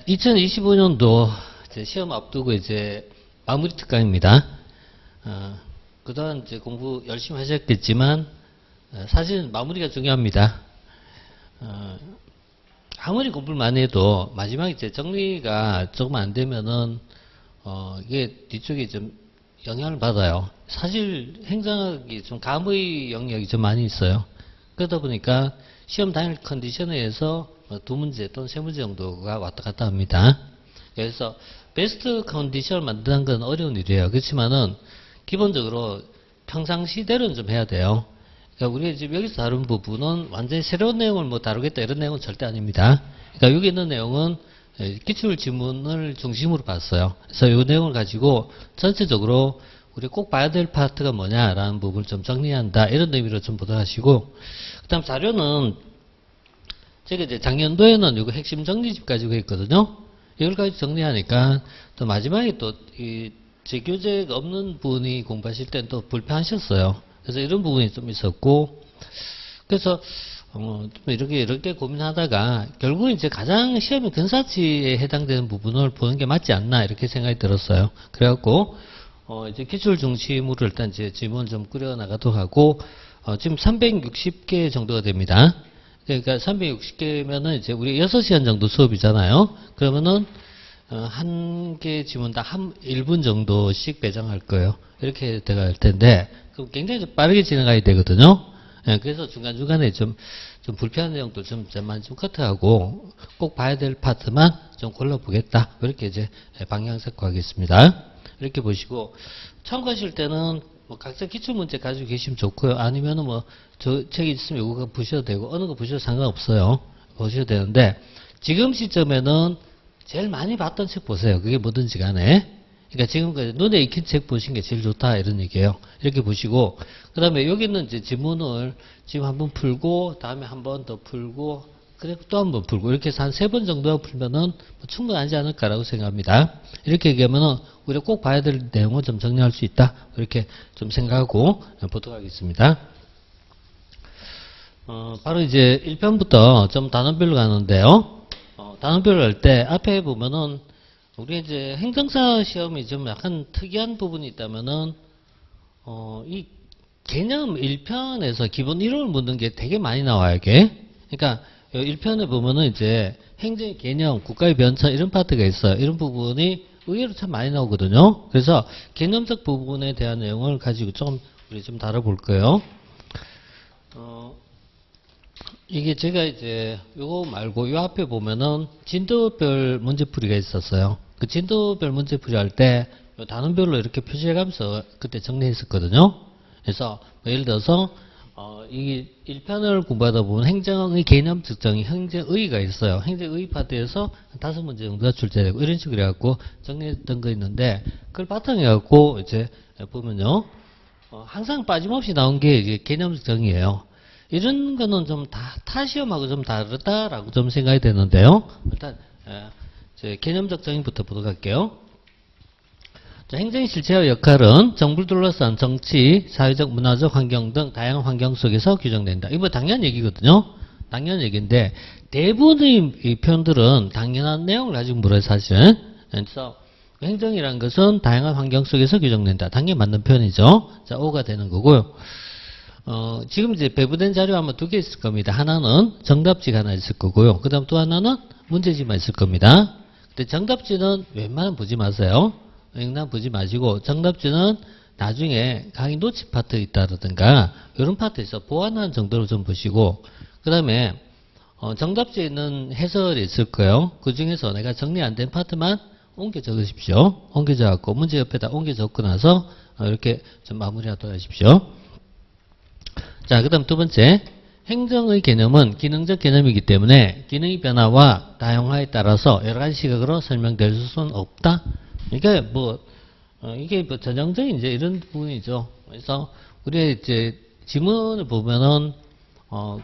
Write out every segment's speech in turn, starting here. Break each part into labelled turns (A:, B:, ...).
A: 2025년도 시험 앞두고 이제 마무리 특강입니다. 그동안 이제 공부 열심히 하셨겠지만, 사실은 마무리가 중요합니다. 아무리 공부를 많이 해도 마지막에 이제 정리가 조금 안 되면은, 이게 뒤쪽에 좀 영향을 받아요. 사실 행정학이 좀 감의 영역이 좀 많이 있어요. 그러다 보니까 시험 당일 컨디션에 의해서 두 문제 또는 세 문제 정도가 왔다 갔다 합니다. 그래서 베스트 컨디션을 만드는 건 어려운 일이에요. 그렇지만은 기본적으로 평상시대로는 좀 해야 돼요. 그러니까 우리가 지금 여기서 다룬 부분은 완전히 새로운 내용을 뭐 다루겠다 이런 내용은 절대 아닙니다. 그러니까 여기 있는 내용은 기출 지문을 중심으로 봤어요. 그래서 이 내용을 가지고 전체적으로 우리 꼭 봐야 될 파트가 뭐냐라는 부분을 좀 정리한다 이런 의미로 좀 보도록 하시고, 그다음 자료는 제가 이제 작년도에는 이거 핵심 정리집 가지고 했거든요. 이걸 가지고 정리하니까 또 마지막에 또 이 재교재가 없는 분이 공부하실 때는 또 불편하셨어요. 그래서 이런 부분이 좀 있었고, 그래서 좀 이렇게 고민하다가 결국 이제 가장 시험의 근사치에 해당되는 부분을 보는 게 맞지 않나 이렇게 생각이 들었어요. 그래갖고 이제 기출 중심으로 일단 이제 지문을 좀 꾸려 나가도록 하고, 지금 360개 정도가 됩니다. 그러니까 360개면은 이제 우리 6시간 정도 수업이잖아요. 그러면은 한 개 지문당 1분 정도씩 배정할 거예요. 이렇게 돼갈 텐데, 그럼 굉장히 좀 빠르게 진행해야 되거든요. 그래서 중간중간에 좀 불편한 내용도 좀 커트하고, 꼭 봐야 될 파트만 좀 골라보겠다. 이렇게 이제 방향 잡고 하겠습니다. 이렇게 보시고, 참고하실 때는 뭐 각자 기출문제 가지고 계시면 좋고요. 아니면은 뭐, 저 책이 있으면 이거 보셔도 되고, 어느 거 보셔도 상관없어요. 보셔도 되는데, 지금 시점에는 제일 많이 봤던 책 보세요. 그게 뭐든지 간에. 그러니까 지금까지 눈에 익힌 책 보신 게 제일 좋다 이런 얘기예요. 이렇게 보시고, 그 다음에 여기는 이제 지문을 지금 한번 풀고, 다음에 한 번 더 풀고, 그리고 또 한 번 풀고, 이렇게 해서 한 3번 정도 풀면은 뭐 충분하지 않을까라고 생각합니다. 이렇게 얘기하면은 우리가 꼭 봐야 될 내용을 좀 정리할 수 있다. 이렇게 좀 생각하고 보도록 하겠습니다. 바로 이제 1편부터 좀 단원별로 가는데요. 단원별로 할 때 앞에 보면은 우리 이제 행정사 시험이 좀 약간 특이한 부분이 있다면은 이 개념 1편에서 기본 이론을 묻는 게 되게 많이 나와요, 이게. 그러니까 1편에 보면은 이제 행정의 개념, 국가의 변천 이런 파트가 있어요. 이런 부분이 의외로 참 많이 나오거든요. 그래서 개념적 부분에 대한 내용을 가지고 우리 좀 다뤄볼 거예요. 이게 제가 이제 요거 말고 요 앞에 보면은 진도별 문제풀이가 있었어요. 그 진도별 문제풀이 할 때 단원별로 이렇게 표시해가면서 그때 정리했었거든요. 그래서 뭐 예를 들어서 이 1편을 공부하다 보면 행정의 개념 측정이 행정의가 있어요. 행정의 파트에서 5문제 정도가 출제되고 이런 식으로 해갖고 정리했던 거 있는데, 그걸 바탕에 갖고 이제 보면요, 항상 빠짐없이 나온 게 이제 개념 측정이에요. 이런 거는 좀 타 시험하고 좀 다르다라고 좀 생각이 되는데요. 일단 개념적 정의부터 보도록 할게요. 자, 행정의 실체와 역할은 정부를 둘러싼 정치, 사회적, 문화적 환경 등 다양한 환경 속에서 규정된다. 이거 뭐 당연한 얘기거든요. 당연한 얘기인데 대부분의 이 표현들은 당연한 내용을 가지고 물어요, 사실은. 그래서 행정이라는 것은 다양한 환경 속에서 규정된다. 당연히 맞는 표현이죠. 자, O가 되는 거고요. 지금 이제 배부된 자료 아마 2개 있을 겁니다. 하나는 정답지가 하나 있을 거고요. 그 다음 또 하나는 문제지만 있을 겁니다. 근데 정답지는 웬만하면 보지 마세요. 웬만하면 보지 마시고, 정답지는 나중에 강의 노치 파트 있다라든가, 이런 파트에서 보완하는 정도로 좀 보시고, 그 다음에, 정답지에 있는 해설이 있을 거예요. 그 중에서 내가 정리 안 된 파트만 옮겨 적으십시오. 옮겨 적고, 문제 옆에다 옮겨 적고 나서, 이렇게 좀 마무리하도록 하십시오. 자, 그 다음 두 번째, 행정의 개념은 기능적 개념이기 때문에 기능의 변화와 다양화에 따라서 여러 가지 시각으로 설명될 수는 없다. 그러니까 이게 전형적인 이제 이런 부분이죠. 그래서 우리 이제 지문을 보면은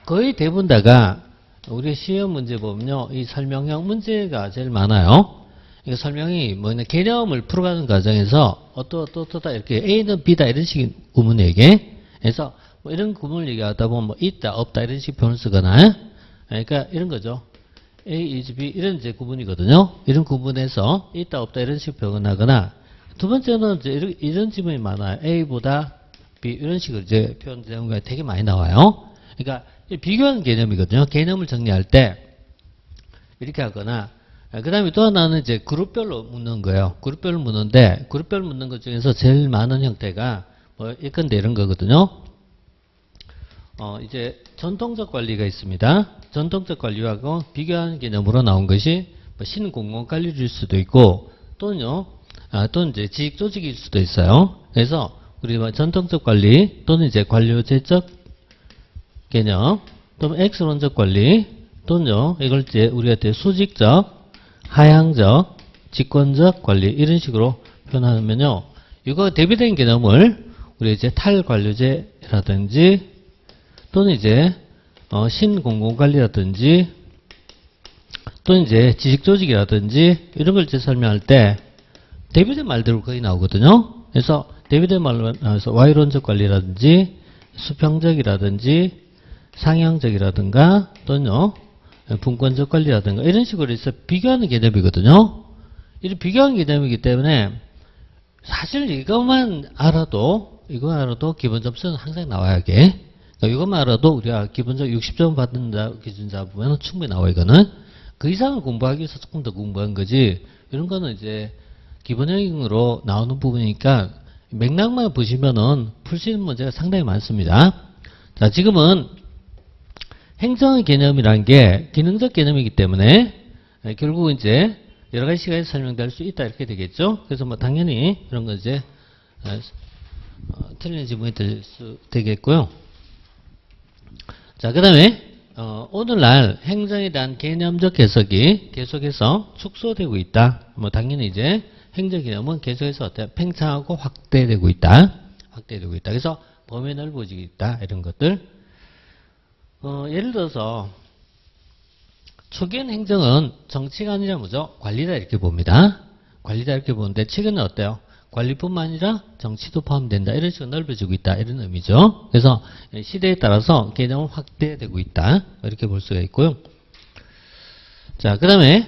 A: 거의 대부분 다가 우리 시험 문제 보면요, 이 설명형 문제가 제일 많아요. 이거 설명이 뭐냐, 개념을 풀어가는 과정에서 어떠다 이렇게 A는 B다 이런 식의 구문 얘기. 그래서 뭐 이런 구문을 얘기하다 보면 뭐 있다 없다 이런 식의 표현을 쓰거나, 그러니까 이런 거죠. A is B 이런 이제 구분이거든요. 이런 구분에서 있다 없다 이런 식으로 표현하거나 두 번째는 이제 이런 지문이 많아요. A보다 B 이런 식으로 이제 표현되는 경우가 되게 많이 나와요. 그러니까 비교하는 개념이거든요. 개념을 정리할 때 이렇게 하거나 그 다음에 또 하나는 이제 그룹별로 묻는 거예요. 그룹별로 묻는데 그룹별로 묻는 것 중에서 제일 많은 형태가 뭐 예컨대 이런 거거든요. 이제 전통적 관리가 있습니다. 전통적 관리하고 비교하는 개념으로 나온 것이 뭐 신공공관리일 수도 있고 또는요, 또는 이제 지식조직일 수도 있어요. 그래서 우리 뭐 전통적 관리 또는 이제 관료제적 개념 또는 X론적 관리 또는요, 이걸 이제 우리가 이제 수직적, 하향적, 직권적 관리 이런 식으로 표현하면요, 이거 대비된 개념을 우리 이제 탈관료제라든지 또는 이제 신공공관리라든지 또는 이제 지식조직이라든지 이런 걸 이제 설명할 때 대비된 말대로 거의 나오거든요. 그래서 대비된 말로 나와서 Y론적 관리라든지 수평적이라든지 상향적이라든가 또는요 분권적 관리라든가 이런 식으로 해서 비교하는 개념이거든요. 이런 비교하는 개념이기 때문에 사실 이것만 알아도 기본 점수는 항상 나와야 해. 이것만 알아도 우리가 기본적으로 60점 받는 기준 잡으면 충분히 나와. 이거는 그 이상을 공부하기 위해서 조금 더 공부한 거지. 이런 거는 이제 기본형으로 나오는 부분이니까 맥락만 보시면은 풀 수 있는 문제가 상당히 많습니다. 자, 지금은 행정의 개념이라는 게 기능적 개념이기 때문에 결국 이제 여러 가지 시간에 설명될 수 있다 이렇게 되겠죠. 그래서 뭐 당연히 이런 거 이제 틀린 지문이 될 수 되겠고요. 자, 그 다음에 오늘날 행정에 대한 개념적 해석이 계속해서 축소되고 있다. 뭐 당연히 이제 행정 개념은 계속해서 어때요? 팽창하고 확대되고 있다. 확대되고 있다. 그래서 범위 넓어지고 있다. 이런 것들. 예를 들어서 초기엔 행정은 정치가 아니라 뭐죠? 관리다 이렇게 봅니다. 관리다 이렇게 보는데 최근에 어때요? 관리뿐만 아니라 정치도 포함된다. 이런 식으로 넓어지고 있다. 이런 의미죠. 그래서 시대에 따라서 개념은 확대되고 있다. 이렇게 볼 수가 있고요. 자, 그 다음에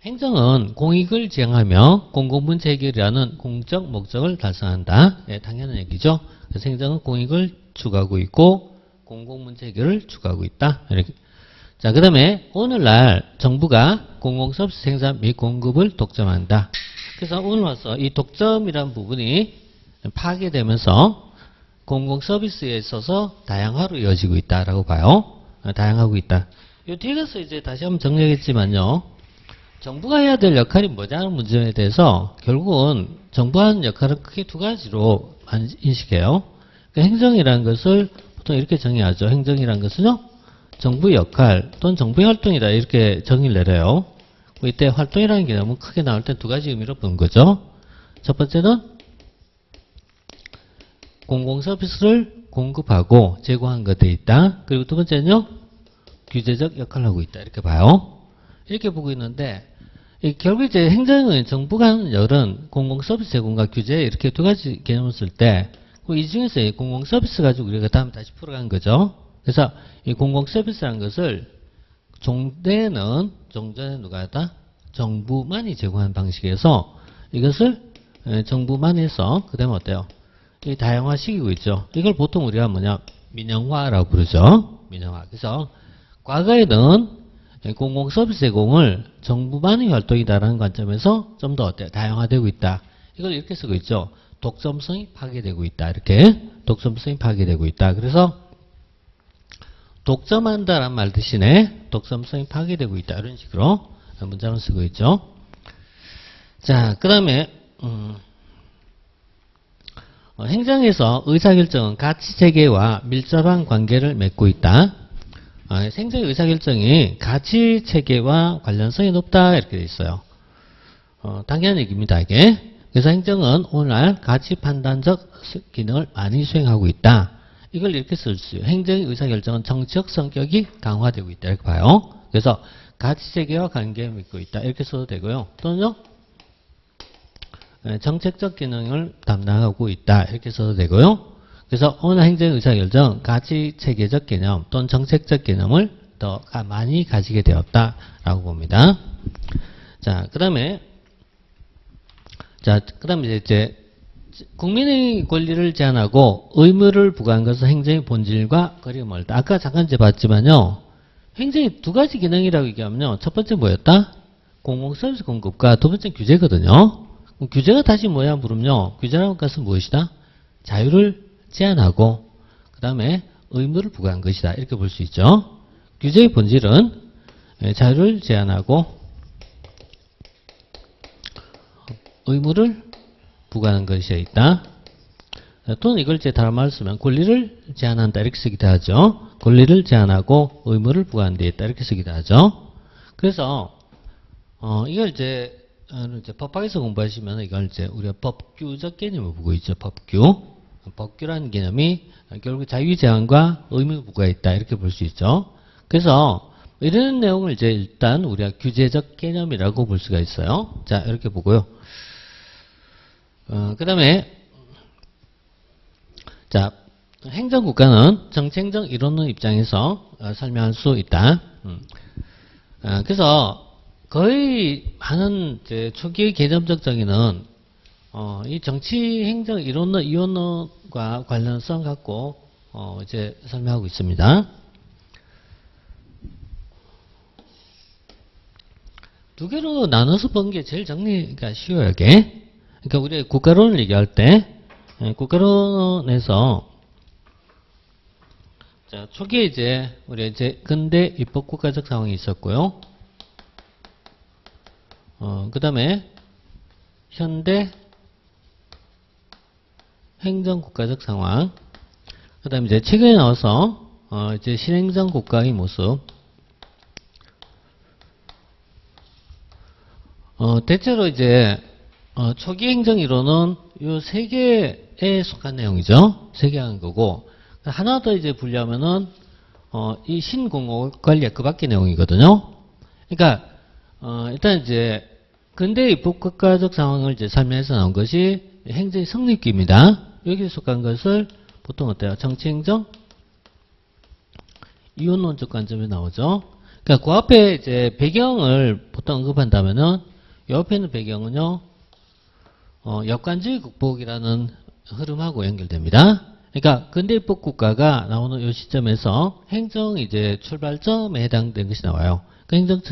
A: 행정은 공익을 지향하며 공공문제 해결이라는 공적 목적을 달성한다. 예, 당연한 얘기죠. 그래서 행정은 공익을 추구하고 있고 공공문제 해결을 추구하고 있다. 이렇게. 자, 그 다음에 오늘날 정부가 공공서비스 생산 및 공급을 독점한다. 그래서 오늘 와서 이 독점이라는 부분이 파괴되면서 공공서비스에 있어서 다양화로 이어지고 있다라고 봐요. 다양하고 있다. 이 뒤에 가서 이제 다시 한번 정리하겠지만요. 정부가 해야 될 역할이 뭐냐는 문제에 대해서 결국은 정부가 하는 역할은 크게 두 가지로 인식해요. 그러니까 행정이라는 것을 보통 이렇게 정의하죠. 행정이라는 것은요. 정부의 역할 또는 정부의 활동이다 이렇게 정의를 내려요. 이때 활동이라는 개념은 크게 나올 때 두 가지 의미로 보는 거죠. 첫 번째는 공공서비스를 공급하고 제공한 것에 있다. 그리고 두 번째는요. 규제적 역할을 하고 있다. 이렇게 봐요. 이렇게 보고 있는데 결국 이제 행정은 정부가 하는 역은 공공서비스 제공과 규제 이렇게 두 가지 개념을 쓸 때 이 중에서 공공서비스 가지고 우리가 다음 다시 풀어간 거죠. 그래서 이 공공서비스라는 것을 종전에는 누가 했다? 정부만이 제공하는 방식에서 이것을 정부만 해서 그 다음에 어때요? 이 다양화시키고 있죠. 이걸 보통 우리가 뭐냐? 민영화라고 부르죠. 민영화. 그래서 과거에는 공공서비스 제공을 정부만의 활동이다라는 관점에서 좀 더 어때요? 다양화되고 있다. 이걸 이렇게 쓰고 있죠. 독점성이 파괴되고 있다. 이렇게 독점성이 파괴되고 있다. 그래서 독점한다란 말 대신에 독점성이 파괴되고 있다. 이런 식으로 문장을 쓰고 있죠. 자, 그 다음에 행정에서 의사결정은 가치체계와 밀접한 관계를 맺고 있다. 행정의 의사결정이 가치체계와 관련성이 높다. 이렇게 되어 있어요. 당연한 얘기입니다. 이게. 그래서 행정은 오늘날 가치 판단적 기능을 많이 수행하고 있다. 이걸 이렇게 쓸 수 있어요. 행정의 의사결정은 정치적 성격이 강화되고 있다. 이렇게 봐요. 그래서 가치체계와 관계를 맺고 있다. 이렇게 써도 되고요. 또는요. 정책적 기능을 담당하고 있다. 이렇게 써도 되고요. 그래서 오늘 행정의 의사결정 가치체계적 개념 또는 정책적 개념을 더 많이 가지게 되었다라고 봅니다. 자, 그다음에 이제 국민의 권리를 제한하고 의무를 부과한 것은 행정의 본질과 거리가 멀다. 아까 잠깐 이제 봤지만요. 행정이 두 가지 기능이라고 얘기하면요. 첫 번째 뭐였다? 공공서비스 공급과 두 번째 규제거든요. 그럼 규제가 다시 뭐야 물으면요. 규제라는 것은 무엇이다? 자유를 제한하고 그 다음에 의무를 부과한 것이다. 이렇게 볼 수 있죠. 규제의 본질은 자유를 제한하고 의무를 부과하는 것이 있다. 또는 이걸 이제 다른 말로 쓰면 권리를 제한한다 이렇게 쓰기도 하죠. 권리를 제한하고 의무를 부과하는 데 있다 이렇게 쓰기도 하죠. 그래서 이걸 이제 법학에서 공부하시면 이걸 이제 우리가 법규적 개념을 보고 있죠. 법규라는 개념이 결국 자유 제한과 의무 부과에 있다 이렇게 볼 수 있죠. 그래서 이런 내용을 이제 일단 우리가 규제적 개념이라고 볼 수가 있어요. 자, 이렇게 보고요. 그 다음에 자, 행정국가는 정치행정 이론론 입장에서 설명할 수 있다. 그래서 거의 많은 이제 초기의 개념적 정의는 이 정치행정 이론론 이원론과 관련성 갖고 이제 설명하고 있습니다. 두 개로 나눠서 본 게 제일 정리가 쉬워요. 이게. 그러니까 우리 국가론을 얘기할 때 국가론에서 자, 초기에 이제 우리 이제 근대 입법 국가적 상황이 있었고요. 그 다음에 현대 행정 국가적 상황. 그 다음에 이제 최근에 나와서 이제 신행정 국가의 모습. 대체로 이제 초기 행정 이론은 요 세 개에 속한 내용이죠. 세 개 하는 거고 하나 더 이제 분류하면은 이 신공공관리가 그 밖의 내용이거든요. 그러니까 일단 이제 근대 입법국가적 상황을 이제 설명해서 나온 것이 행정의 성립기입니다. 여기에 속한 것을 보통 어때요? 정치행정 이원론적 관점에 나오죠. 그러니까 그 앞에 이제 배경을 보통 언급한다면은 옆에 있는 배경은요. 역관주의 극복이라는 흐름하고 연결됩니다. 그러니까 근대 입법 국가가 나오는 이 시점에서 행정 이제 출발점에 해당된 것이 나와요. 그 행정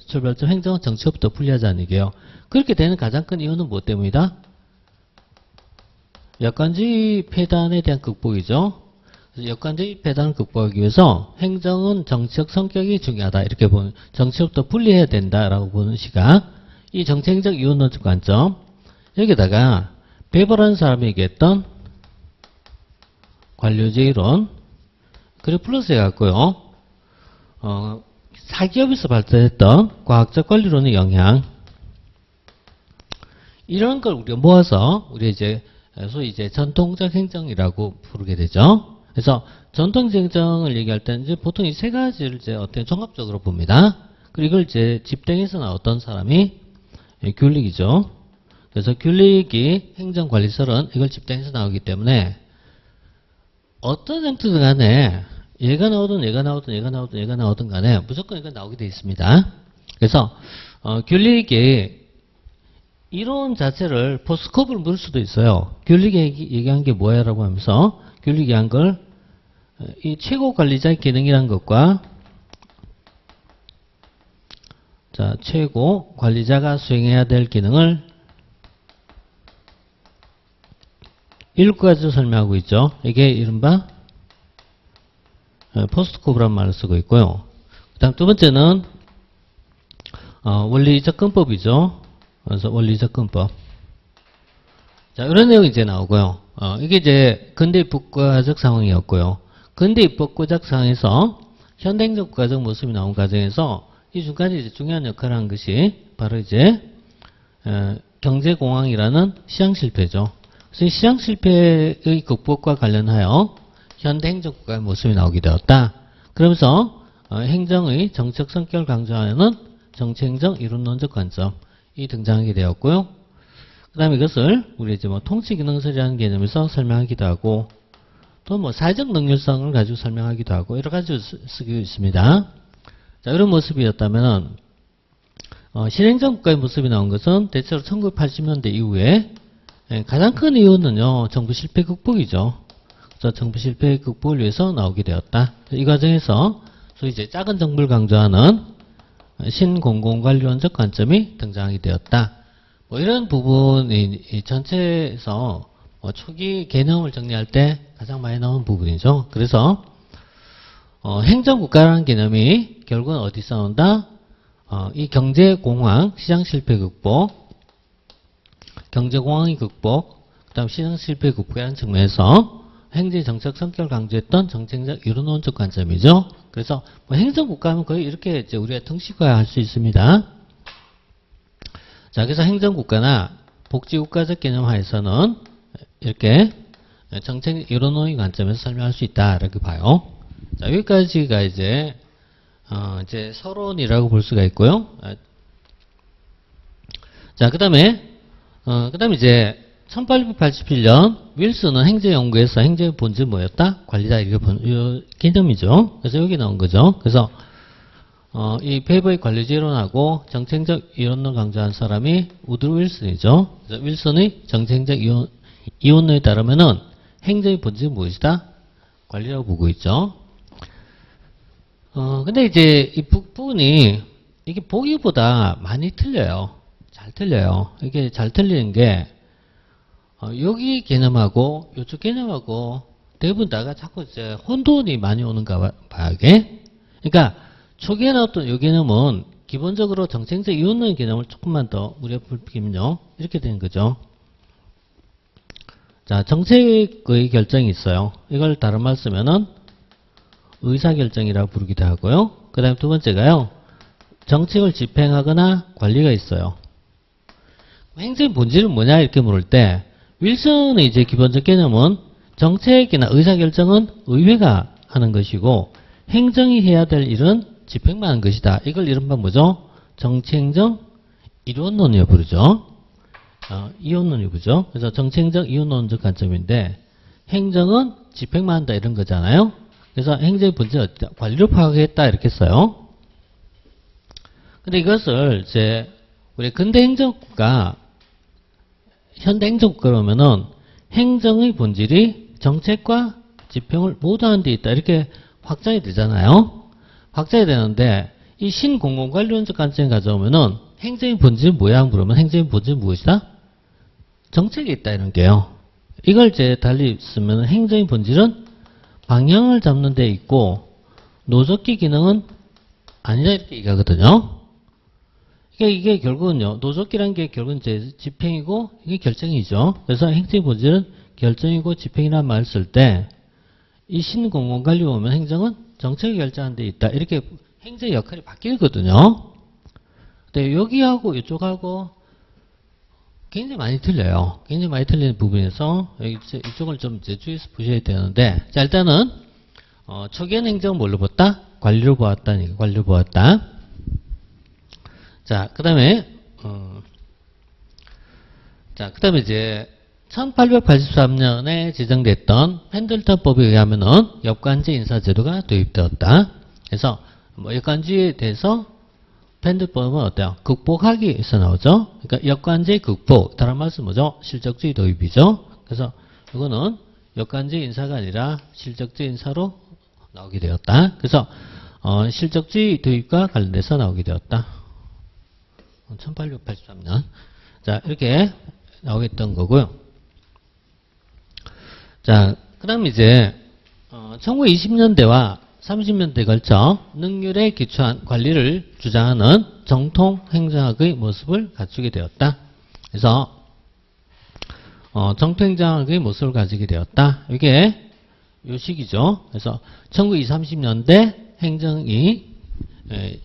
A: 출발점 행정은 정치업부터 분리하자는 얘기예요. 그렇게 되는 가장 큰 이유는 무엇 때문이다? 역관주의 폐단에 대한 극복이죠. 그래서 역관주의 폐단을 극복하기 위해서 행정은 정치적 성격이 중요하다. 이렇게 보는 정치업부터 분리해야 된다라고 보는 시각. 이 정치행정 이원론적 관점. 여기다가 베버라는 사람이 얘기했던 관료제이론 그리고 플러스 해갖고요. 사기업에서 발달했던 과학적 권리론의 영향 이런 걸 우리가 모아서 우리 이제 소위 이제 전통적 행정이라고 부르게 되죠. 그래서 전통적 행정을 얘기할 때는 이제 보통 이 세 가지를 이제 어떤 종합적으로 봅니다. 그리고 이걸 이제 집행에서 나왔던 사람이 귤릭이죠. 그래서 귤릭이 행정관리설은 이걸 집행해서 나오기 때문에 어떤 형태든 간에 얘가 나오든 간에 무조건 이건 나오게 되어 있습니다. 그래서 귤릭이 이론 자체를 포스코프를 물을 수도 있어요. 귤릭이 얘기한 게 뭐야 라고 하면서 귤릭이 한 걸 이 최고 관리자의 기능이란 것과 자, 최고 관리자가 수행해야 될 기능을 7가지로 설명하고 있죠. 이게 이른바 포스트코브란 말을 쓰고 있고요. 그 다음 두 번째는 원리적 근법이죠. 그래서 원리적 근법. 자, 이런 내용이 이제 나오고요. 이게 이제 근대 입법국가적 상황이었고요. 근대 입법국가적 상황에서 현대행정 국가적 모습이 나온 과정에서 이 중간에 이제 중요한 역할을 한 것이 바로 이제 경제공황이라는 시장 실패죠. 그래서 이 시장 실패의 극복과 관련하여 현대 행정국가의 모습이 나오게 되었다. 그러면서 행정의 정책 성격을 강조하는 정치행정 이론론적 관점이 등장하게 되었고요. 그 다음에 이것을 우리 이제 통치기능설이라는 개념에서 설명하기도 하고 또 뭐 사회적 능률성을 가지고 설명하기도 하고 여러 가지로 쓰고 있습니다. 자, 이런 모습이었다면 신행정 국가의 모습이 나온 것은 대체로 1980년대 이후에 가장 큰 이유는요, 정부 실패 극복이죠. 그래서 정부 실패 극복을 위해서 나오게 되었다. 이 과정에서 소위 이제 작은 정부를 강조하는 신공공관리론적 관점이 등장하게 되었다. 뭐 이런 부분이 전체에서 초기 개념을 정리할 때 가장 많이 나오는 부분이죠. 그래서 행정국가라는 개념이 결국은 어디서 나온다? 이 경제공황, 시장실패 극복, 경제공황의 극복, 그 다음 시장실패 극복이라는 측면에서 행정정책 성격을 강조했던 정책적 이론론적 관점이죠. 그래서 뭐 행정국가하면 거의 이렇게 이제 우리가 등식화할 수 있습니다. 자, 그래서 행정국가나 복지국가적 개념 하에서는 이렇게 정책 이론론의 관점에서 설명할 수 있다 이렇게 봐요. 자, 여기까지가 이제 서론이라고 볼 수가 있고요. 자, 그다음에 이제 1887년 윌슨은 행정연구에서 행정의 본질이 뭐였다? 관리다 이게 개념이죠. 그래서 여기 나온 거죠. 그래서 이 페이버의 관리제 이론하고 정책적 이론을 강조한 사람이 우드로 윌슨이죠. 그래서 윌슨의 정책적 이론에 따르면은 행정의 본질이 무엇이다? 관리라고 보고 있죠. 근데 이제 이 부분이 이게 보기보다 많이 틀려요. 잘 틀려요. 이게 잘 틀리는 게 여기 개념하고 이쪽 개념하고 대부분 다가 자꾸 이제 혼돈이 많이 오는가 봐요. 이게. 그러니까 초기에 나왔던 이 개념은 기본적으로 정책적 이론론의 개념을 조금만 더 우리가 풀면요 이렇게 되는 거죠. 자, 정책의 결정이 있어요. 이걸 다른 말 쓰면은 의사결정이라고 부르기도 하고요. 그 다음에 두 번째가요. 정책을 집행하거나 관리가 있어요. 행정의 본질은 뭐냐 이렇게 물을 때 윌슨의 이제 기본적 개념은 정책이나 의사결정은 의회가 하는 것이고 행정이 해야 될 일은 집행만 하는 것이다. 이걸 이른바 뭐죠? 정치행정 이론론이라고 부르죠. 이론론이 부르죠. 그래서 정치행정 이론론적 관점인데 행정은 집행만 한다 이런 거잖아요. 그래서 행정의 본질은 관리로 파악했다 이렇게 써요. 근데 이것을 이제 우리 근대 행정국가, 현대 행정국가로 하면은 행정의 본질이 정책과 집행을 모두 하는 데 있다 이렇게 확장이 되잖아요. 확장이 되는데 이 신공공관리론적 관점을 가져오면은 행정의 본질이 뭐야? 물으면 행정의 본질은 무엇이다? 정책에 있다 이런 게요. 이걸 이제 달리 쓰면 행정의 본질은 방향을 잡는 데 있고 노적기 기능은 아니다 이렇게 얘기하거든요. 그러니까 이게 결국은요. 노적기라는 게 결국은 이제 집행이고 이게 결정이죠. 그래서 행정의 본질은 결정이고 집행이라는 말을 쓸 때 이 신공공관리 보면 행정은 정책을 결정하는 데 있다. 이렇게 행정의 역할이 바뀌거든요. 근데 여기하고 이쪽하고 굉장히 많이 틀려요. 굉장히 많이 틀리는 부분에서 이쪽을 좀 이제 주의해서 보셔야 되는데, 자, 일단은, 초기엔 행정은 뭘로 보았다? 관리로 보았다니까, 관리로 보았다. 자, 그 다음에, 이제, 1883년에 제정됐던 펜들턴법에 의하면은 역관제 인사제도가 도입되었다. 그래서, 뭐, 역관제에 대해서 펜들법은 어때요? 극복하기에서 나오죠. 그러니까 역관제 극복, 다른 말씀 뭐죠? 실적주의 도입이죠. 그래서 이거는 역관제 인사가 아니라 실적주의 인사로 나오게 되었다. 그래서 실적주의 도입과 관련해서 나오게 되었다. 1883년. 자, 이렇게 나오겠던 거고요. 자, 그 다음 이제 1920년대와 30년대에 걸쳐 능률에 기초한 관리를 주장하는 정통 행정학의 모습을 갖추게 되었다. 그래서 정통 행정학의 모습을 가지게 되었다. 이게 요 시기죠. 그래서 1920, 30년대 행정이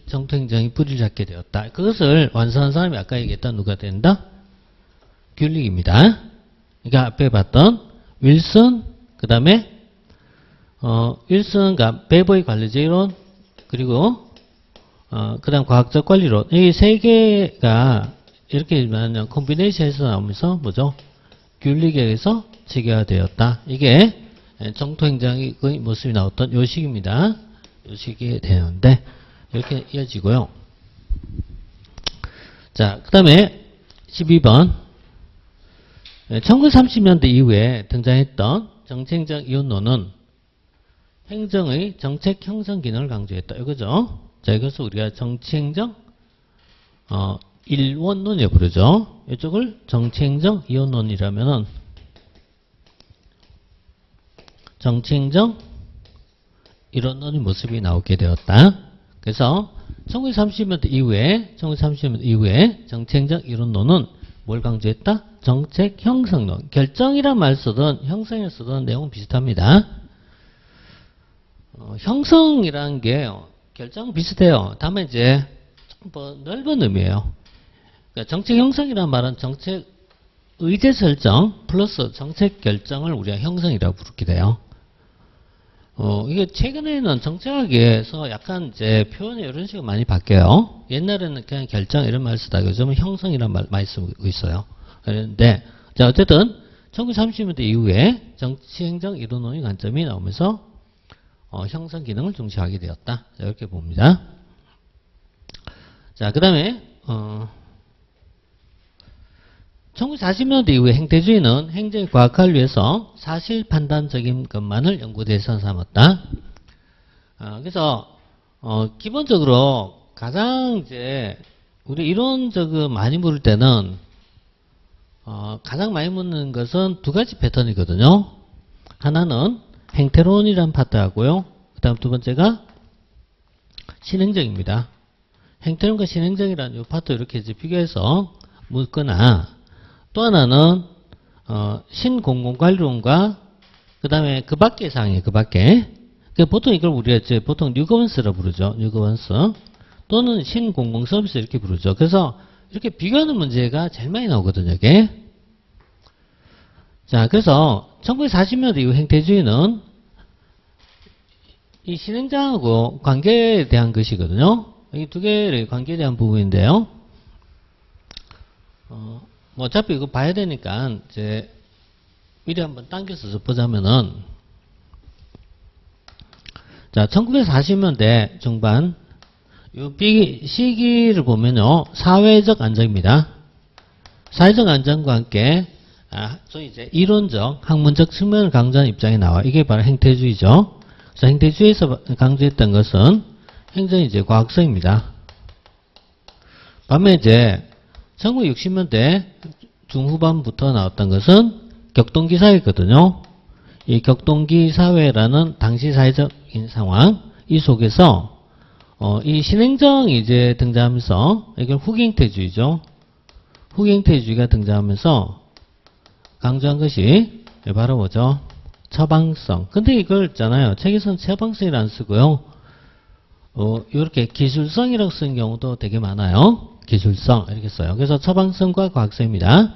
A: 정통 행정이 뿌리를 잡게 되었다. 그것을 완성한 사람이 아까 얘기했던 누가 된다? 귤릭입니다. 그러니까 앞에 봤던 윌슨, 그 다음에 윌슨과 베버의 관리제 이론, 그리고 그 다음 과학적 관리론, 이 세 개가 이렇게 말하면 콤비네이션에서 나오면서 뭐죠? 귤릭에 의해서 체계화되었다. 이게 정토행정의 모습이 나왔던 요 시기입니다. 요 시기에 되는데 이렇게 이어지고요. 자, 그 다음에 12번 1930년대 이후에 등장했던 정치행정 이론론은 행정의 정책 형성 기능을 강조했다. 이거죠. 자, 이것을 우리가 정치행정 일원론이라고 부르죠. 이쪽을 정치행정 이론론이라면은 정치행정 이론론의 모습이 나오게 되었다. 그래서 1930년대 이후에 정치행정 이론론은 뭘 강조했다? 정책 형성론. 결정이란 말 쓰든 형성을 쓰든 내용은 비슷합니다. 형성이라는 게 결정 비슷해요. 다만 이제 좀 더 넓은 의미예요. 그러니까 정책 형성이란 말은 정책 의제 설정 플러스 정책 결정을 우리가 형성이라고 부르게 돼요. 이게 최근에는 정책학에서 약간 이제 표현이 이런 식으로 많이 바뀌어요. 옛날에는 그냥 결정 이런 말 쓰다가 요즘은 형성이란 말 많이 쓰고 있어요. 그런데, 자, 어쨌든, 1930년대 이후에 정치행정 이론론의 관점이 나오면서, 형성 기능을 중시하게 되었다. 자, 이렇게 봅니다. 자, 그 다음에, 1940년대 이후에 행태주의는 행정의 과학화를 위해서 사실 판단적인 것만을 연구 대상 삼았다. 그래서 기본적으로 가장 이제 우리 이론적으로 많이 물을 때는 가장 많이 묻는 것은 두 가지 패턴이거든요. 하나는 행태론이라는 파트하고요. 그 다음 두 번째가 신행정입니다. 행태론과 신행정이라는 이 파트 이렇게 이제 비교해서 묻거나 또 하나는 신공공관리론과 그 다음에 그 밖의 사항이에요. 그 밖에. 보통 이걸 우리가 이제 보통 뉴거번스라고 부르죠. 뉴거번스 또는 신공공서비스 이렇게 부르죠. 그래서 이렇게 비교하는 문제가 제일 많이 나오거든요. 이게. 자, 그래서 1940년대 이후 행태주의는 이 신행정하고 관계에 대한 것이거든요. 이 두 개의 관계에 대한 부분인데요. 뭐 어차피 이거 봐야 되니까 이제 미리 한번 당겨서 보자면은 자 1940년대 중반 요 시기를 보면요 사회적 안정입니다. 사회적 안정과 함께 좀 이제 이론적 학문적 측면을 강조하는 입장이 나와. 이게 바로 행태주의죠. 그래서 행태주의에서 강조했던 것은 행정이 이제 과학성입니다. 반면에 이제 1960년대 중후반부터 나왔던 것은 격동기 사회거든요. 이 격동기 사회라는 당시 사회적인 상황, 이 속에서 이 신행정이 이제 등장하면서 이걸 후기행태주의죠. 후기행태주의가 등장하면서 강조한 것이 바로 뭐죠? 처방성. 근데 이걸 있잖아요. 책에서는 처방성이라 안 쓰고요. 이렇게 기술성이라고 쓰는 경우도 되게 많아요. 기술성 이렇게 써요. 그래서 처방성과 과학성입니다.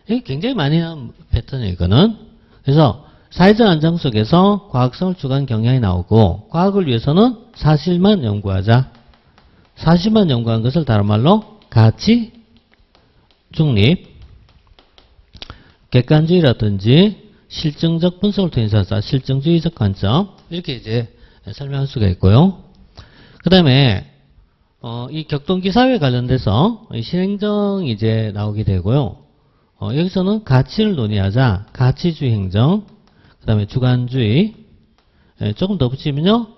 A: 이게 굉장히 많이 나온 패턴이에요. 이거는. 그래서 사회적 안정 속에서 과학성을 추구하는 경향이 나오고 과학을 위해서는 사실만 연구하자. 사실만 연구한 것을 다른 말로 가치, 중립, 객관주의라든지 실증적 분석을 통해서 하자. 실증주의적 관점 이렇게 이제 설명할 수가 있고요. 그 다음에 이 격동기 사회 관련돼서 신행정이 이제 나오게 되고요. 여기서는 가치를 논의하자. 가치주의 행정, 그 다음에 주관주의, 조금 더 붙이면요,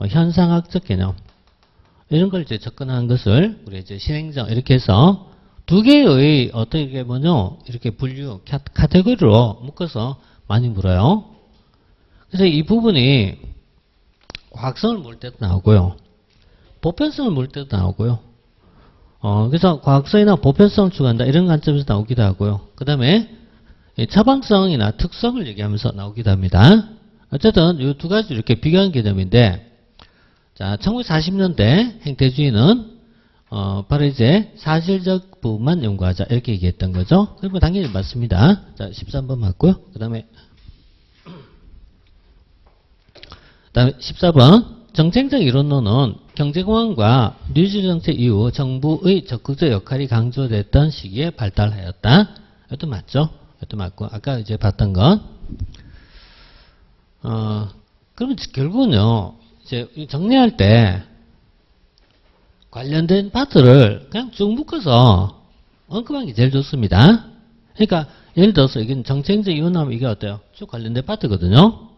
A: 현상학적 개념 이런 걸 이제 접근하는 것을 우리 이제 신행정 이렇게 해서 두 개의 어떻게 보면요, 이렇게 분류 카테고리로 묶어서 많이 물어요. 그래서 이 부분이 과학성을 물 때도 나오고요. 보편성을 물 때도 나오고요. 그래서 과학성이나 보편성을 추구한다 이런 관점에서 나오기도 하고요. 그 다음에 처방성이나 특성을 얘기하면서 나오기도 합니다. 어쨌든 이 두 가지 이렇게 비교한 개념인데, 자 1940년대 행태주의는 바로 이제 사실적 부분만 연구하자 이렇게 얘기했던 거죠. 그리고 당연히 맞습니다. 자 13번 맞고요. 그 다음에 14번 정책적 이론론은 경제공황과 뉴질 정책 이후 정부의 적극적 역할이 강조됐던 시기에 발달하였다. 이것도 맞죠? 이것도 맞고 아까 이제 봤던 건 그러면 결국은요, 이제 정리할 때 관련된 파트를 그냥 쭉 묶어서 언급하는 게 제일 좋습니다. 그러니까 예를 들어서 이게 정책적 이혼하면 이게 어때요? 쭉 관련된 파트거든요.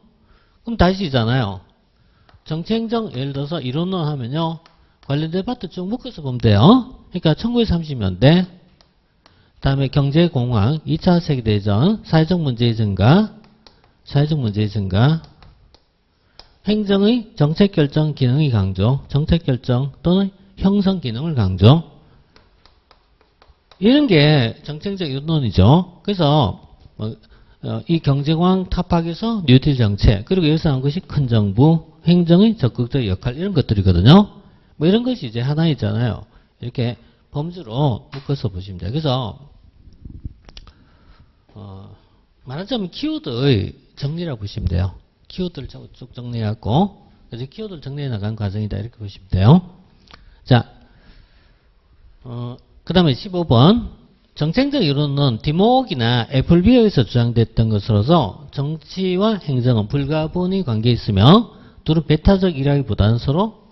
A: 그럼 다시잖아요. 정책적 예를 들어서 이론론 하면요, 관련된 파트 쭉 묶어서 보면 돼요. 그러니까 1930년대, 다음에 경제공황, 2차 세계대전, 사회적 문제의 증가, 행정의 정책결정 기능의 강조, 정책결정 또는 형성 기능을 강조. 이런 게 정책적 이론이죠. 그래서 이 경제공황 타파에서 뉴딜 정책, 그리고 여기서 나온 것이 큰 정부, 행정의 적극적 역할, 이런 것들이거든요. 뭐 이런 것이 이제 하나 있잖아요. 이렇게 범주로 묶어서 보시면 돼요. 그래서 말하자면 키워드의 정리라고 보시면 돼요. 키워드를 쭉 정리해갖고, 그래서 키워드를 정리해 나가는 과정이다, 이렇게 보시면 돼요. 자, 그 다음에 15번. 정책적 이론은 디모옥이나 애플비어에서 주장됐던 것으로서 정치와 행정은 불가분의 관계에 있으며 둘은 배타적 이라기보다는 서로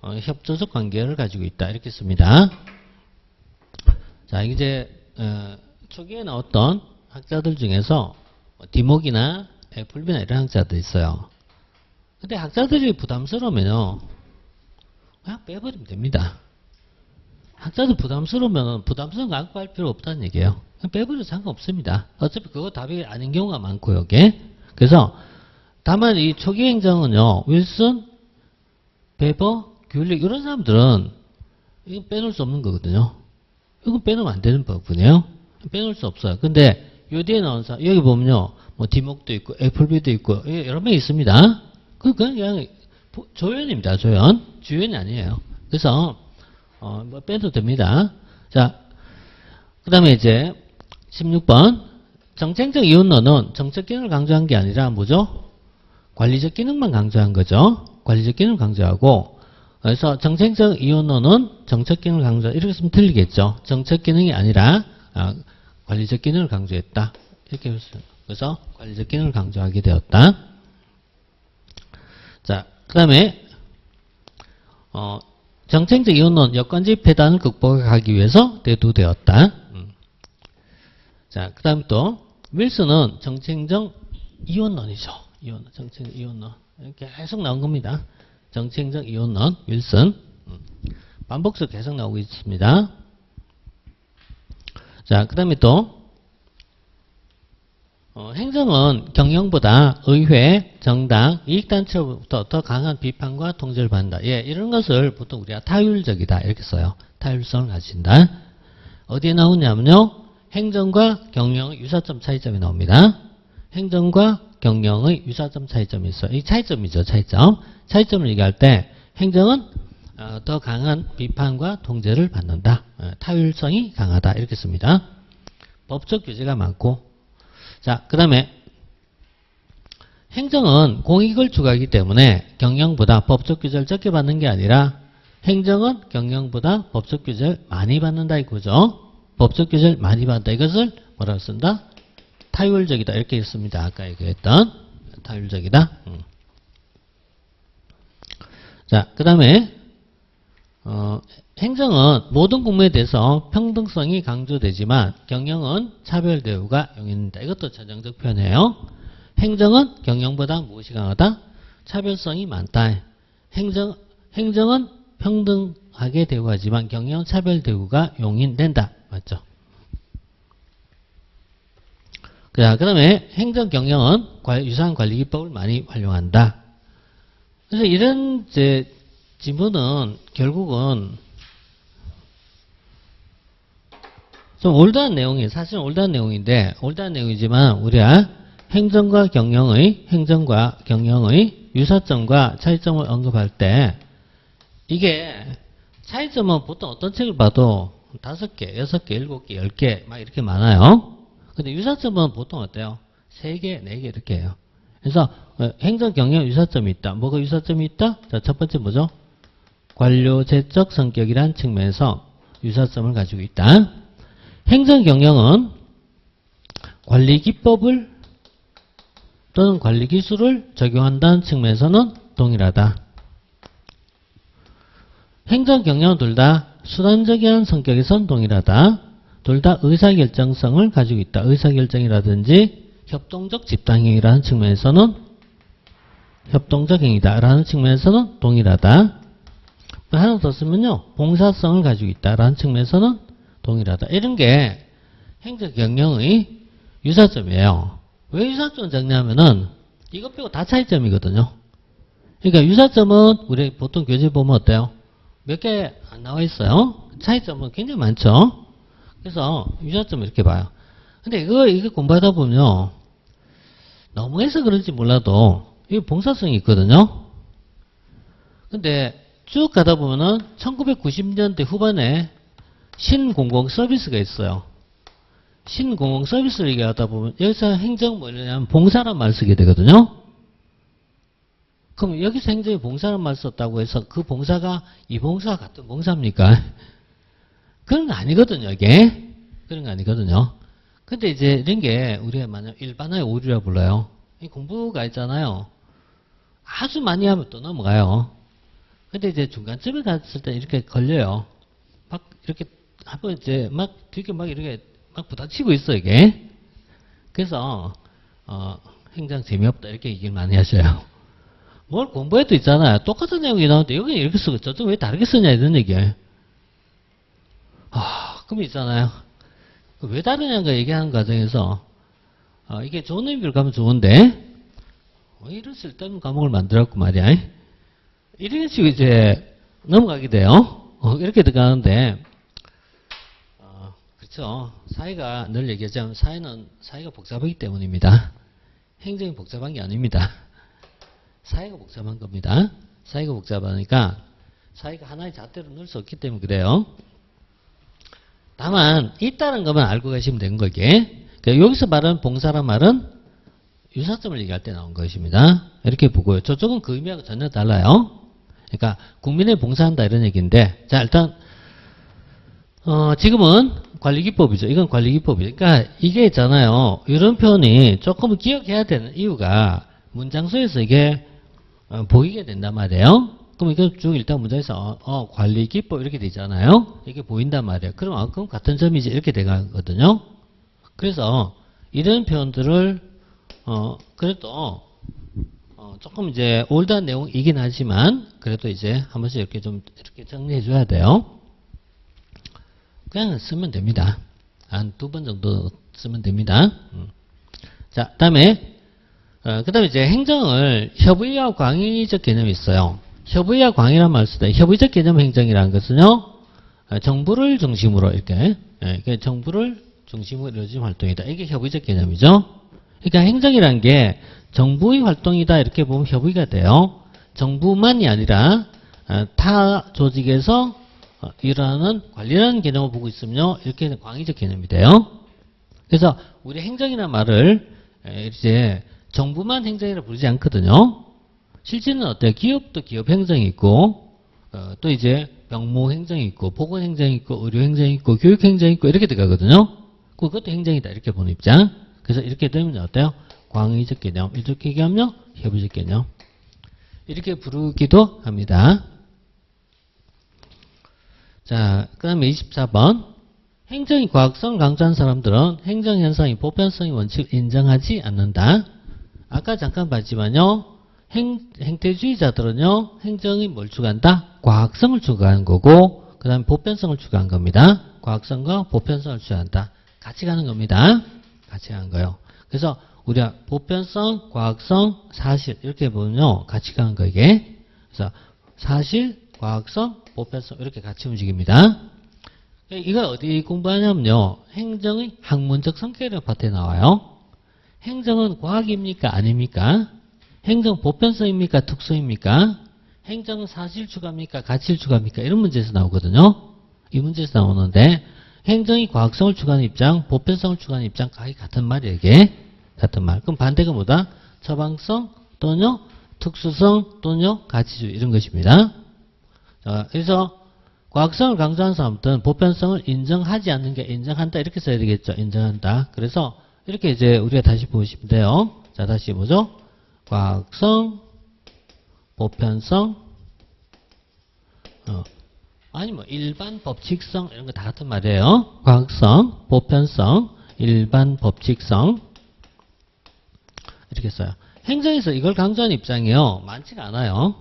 A: 협조적 관계를 가지고 있다, 이렇게 씁니다. 자, 이제 초기에 나왔던 학자들 중에서 디모옥이나 애플비나 이런 학자들이 있어요. 근데 학자들이 부담스러우면요, 그냥 빼버리면 됩니다. 학자들 부담스러우면 부담스러운 거 안고 필요 없다는 얘기예요. 그냥 빼버려도 상관없습니다. 어차피 그거 답이 아닌 경우가 많고요, 여기. 그래서 다만 이 초기 행정은요, 윌슨, 베버, 귤릭 이런 사람들은 이거 빼놓을 수 없는 거거든요. 이건 빼놓으면 안 되는 부분이에요. 빼놓을 수 없어요. 근데 요 뒤에 나온 사람, 여기 보면요, 뭐 디목도 있고 애플비도 있고 여러 명 있습니다. 그냥 조연입니다. 조연. 주연이 아니에요. 그래서 뭐 빼도 됩니다. 자, 그 다음에 이제 16번. 정책적 이혼론은 정책 기능을 강조한 게 아니라 뭐죠? 관리적 기능만 강조한 거죠. 관리적 기능을 강조하고, 그래서 정책적 이혼론은 정책 기능을 강조, 이렇게 쓰면 틀리겠죠. 정책 기능이 아니라 관리적 기능을 강조했다, 이렇게 그래서 관리적 기능을 강조하게 되었다. 자, 그 다음에 정책적 이혼론, 여건적 폐단을 극복하기 위해서 대두되었다. 자, 그 다음 또 윌슨은 정책적 이혼론이죠. 정책적 이혼론. 이렇게 계속 나온 겁니다. 정책적 이혼론, 윌슨. 반복적 계속 나오고 있습니다. 자, 그 다음에 또 행정은 경영보다 의회, 정당, 이익단체로부터 더 강한 비판과 통제를 받는다. 예, 이런 것을 보통 우리가 타율적이다, 이렇게 써요. 타율성을 가진다. 어디에 나오냐면요, 행정과 경영의 유사점 차이점이 나옵니다. 행정과 경영의 유사점 차이점이 있어요. 이 차이점이죠, 차이점. 차이점을 얘기할 때 행정은 더 강한 비판과 통제를 받는다. 타율성이 강하다, 이렇게 씁니다. 법적 규제가 많고, 자, 그 다음에 행정은 공익을 추구하기 때문에 경영보다 법적 규제를 적게 받는 게 아니라 행정은 경영보다 법적 규제를 많이 받는다, 이거죠. 법적 규제를 많이 받는다. 이것을 뭐라고 쓴다? 타율적이다, 이렇게 했습니다. 아까 얘기했던 타율적이다. 자, 그 다음에 행정은 모든 국민에 대해서 평등성이 강조되지만 경영은 차별 대우가 용인된다. 이것도 전형적 표현이에요. 행정은 경영보다 무엇이 강하다? 차별성이 많다. 행정은 평등하게 대우하지만 경영은 차별 대우가 용인된다. 맞죠? 자, 그 다음에 행정 경영은 유사한 관리 기법을 많이 활용한다. 그래서 이런 지문은 결국은 좀 올드한 내용이, 사실은 올드한 내용인데, 올드한 내용이지만 우리가 행정과 경영의 유사점과 차이점을 언급할 때 이게 차이점은 보통 어떤 책을 봐도 5개, 6개, 7개, 10개 막 이렇게 많아요. 근데 유사점은 보통 어때요? 3개, 4개 이렇게 해요. 그래서 행정 경영 유사점이 있다. 뭐가 유사점이 있다? 자, 첫 번째 뭐죠? 관료제적 성격이란 측면에서 유사점을 가지고 있다. 행정 경영은 관리 기법을 또는 관리 기술을 적용한다는 측면에서는 동일하다. 행정 경영은 둘 다 수단적인 성격에선 동일하다. 둘 다 의사결정성을 가지고 있다. 의사결정이라든지 협동적 집단행위라는 측면에서는 협동적 행위다라는 측면에서는 동일하다. 하나 더 쓰면요. 봉사성을 가지고 있다라는 측면에서는 동일하다. 이런 게 행정 경영의 유사점이에요. 왜 유사점을 적냐면은 이것 빼고 다 차이점이거든요. 그러니까 유사점은 우리 보통 교재 보면 어때요? 몇 개 안 나와 있어요. 차이점은 굉장히 많죠. 그래서 유사점을 이렇게 봐요. 근데 이거 공부하다 보면요. 너무해서 그런지 몰라도 이 봉사성이 있거든요. 근데 쭉 가다 보면은 1990년대 후반에 신공공 서비스가 있어요. 신공공 서비스를 얘기하다 보면 여기서 행정 뭐냐면 봉사란 말 쓰게 되거든요. 그럼 여기서 행정이 봉사란 말 썼다고 해서 그 봉사가 이 봉사와 같은 봉사입니까? 그런 거 아니거든요, 이게. 그런 거 아니거든요. 근데 이제 이런 게 우리가 만약 일반화의 오류라 불러요. 이 공부가 있잖아요. 아주 많이 하면 또 넘어가요. 근데 이제 중간쯤에 갔을 때 이렇게 걸려요. 막 이렇게 한번 이제 막 되게 막 이렇게 막 부닥치고 있어, 이게. 그래서, 행정 재미없다, 이렇게 얘기를 많이 하셔요. 뭘 공부해도 있잖아요. 똑같은 내용이 나오는데 여기 이렇게 쓰고 저쪽 왜 다르게 쓰냐, 이런 얘기예요. 그럼 있잖아요. 왜 다르냐는 거 얘기하는 과정에서, 이게 좋은 의미로 가면 좋은데, 이런 쓸데없는 과목을 만들었고 말이야. 이런 식으로 이제 넘어가게 돼요. 이렇게 들어가는데, 그렇죠. 사회가 늘 얘기하자면 사회가 복잡하기 때문입니다. 행정이 복잡한 게 아닙니다. 사회가 복잡한 겁니다. 사회가 복잡하니까 사회가 하나의 잣대로 넣을 수 없기 때문에 그래요. 다만 있다는 것만 알고 가시면 되는 거게. 그러니까 여기서 말하는 봉사란 말은 유사점을 얘기할 때 나온 것입니다. 이렇게 보고요. 저쪽은 그 의미하고 전혀 달라요. 그러니까 국민에 봉사한다 이런 얘기인데, 자 일단 지금은 관리기법이죠. 이건 관리기법이죠. 그러니까 이게 있잖아요. 이런 표현이 조금 기억해야 되는 이유가 문장 속에서 이게 보이게 된단 말이에요. 그럼 이거 쭉 일단 문장에서 관리기법 이렇게 되잖아요. 이게 보인단 말이에요. 그럼 같은 점이지 이렇게 돼가거든요. 그래서 이런 표현들을 그래도 조금 이제 올드한 내용이긴 하지만 그래도 이제 한 번씩 이렇게 좀 이렇게 정리해 줘야 돼요. 그냥 쓰면 됩니다. 한 2번 정도 쓰면 됩니다. 자, 다음에 이제 행정을 협의와 광의적 개념이 있어요. 협의와 광의란 말을 쓰다. 협의적 개념 행정이라는 것은요, 정부를 중심으로 이렇게, 정부를 중심으로 이루어진 활동이다. 이게 협의적 개념이죠. 그러니까 행정이라는 게 정부의 활동이다. 이렇게 보면 협의가 돼요. 정부만이 아니라 타 조직에서 일하는 관리라는 개념을 보고 있으면요, 이렇게 광의적 개념이 돼요. 그래서 우리 행정이라는 말을 이제 정부만 행정이라 부르지 않거든요. 실제는 어때요? 기업도 기업 행정이 있고, 또 이제 병무 행정이 있고, 보건 행정이 있고, 의료 행정이 있고, 교육 행정이 있고, 이렇게 들어가거든요. 그것도 행정이다. 이렇게 보는 입장. 그래서 이렇게 되면 어때요? 광의적 개념. 이렇게 얘기하면요, 협의적 개념. 이렇게 부르기도 합니다. 자, 그 다음에 24번. 행정이 과학성을 강조한 사람들은 행정현상의 보편성의 원칙을 인정하지 않는다. 아까 잠깐 봤지만요. 행태주의자들은요. 행정이 뭘 추구한다? 과학성을 추구하는 거고 그 다음에 보편성을 추구한 겁니다. 과학성과 보편성을 추구한다. 같이 가는 겁니다. 같이 가는 거예요. 그래서 우리가 보편성, 과학성, 사실 이렇게 보면요. 같이 가는 거 이게. 그래서 사실, 과학성, 보편성 이렇게 같이 움직입니다. 이걸 어디 공부하냐면요. 행정의 학문적 성격이라는 파트에 나와요. 행정은 과학입니까? 아닙니까? 행정 보편성입니까? 특성입니까? 행정은 사실 추가입니까? 가치를 추가입니까? 이런 문제에서 나오거든요. 이 문제에서 나오는데 행정이 과학성을 추구하는 입장, 보편성을 추구하는 입장 거의 같은 말이에요. 이게 같은 말. 그럼 반대가 뭐다? 처방성 또는요 특수성 또는요 가치주의 이런 것입니다. 자, 그래서 과학성을 강조하는 사람들은 보편성을 인정하지 않는 게 인정한다 이렇게 써야 되겠죠. 인정한다. 그래서 이렇게 이제 우리가 다시 보시면 돼요. 자, 다시 뭐죠? 과학성, 보편성, 아니 뭐 일반 법칙성 이런 거 다 같은 말이에요. 과학성, 보편성, 일반 법칙성 이렇게 써요. 행정에서 이걸 강조하는 입장이요. 많지가 않아요.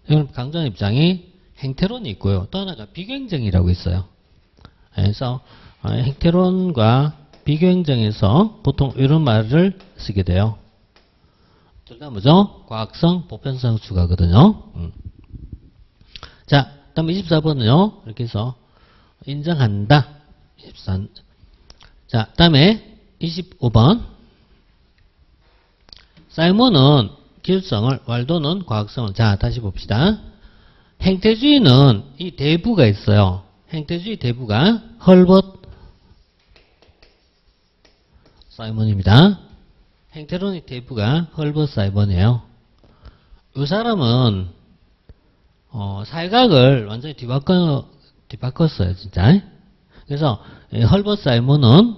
A: 이걸 강조하는 입장이 행태론이 있고요. 또 하나가 비교행정이라고 있어요. 그래서 행태론과 비교행정에서 보통 이런 말을 쓰게 돼요. 둘 다 뭐죠? 과학성, 보편성 추가거든요. 자, 다음 24번은요. 이렇게 해서 인정한다. 24. 자, 다음에 25번. 사이먼은 기술성을, 왈도는 과학성을. 자, 다시 봅시다. 행태주의는 이 대부가 있어요. 행태주의 대부가 헐벗 사이먼입니다. 행태론의 대부가 헐벗 사이먼이에요. 이 사람은 사회학을 완전히 뒤바꿨어요, 진짜. 그래서 헐벗 사이먼은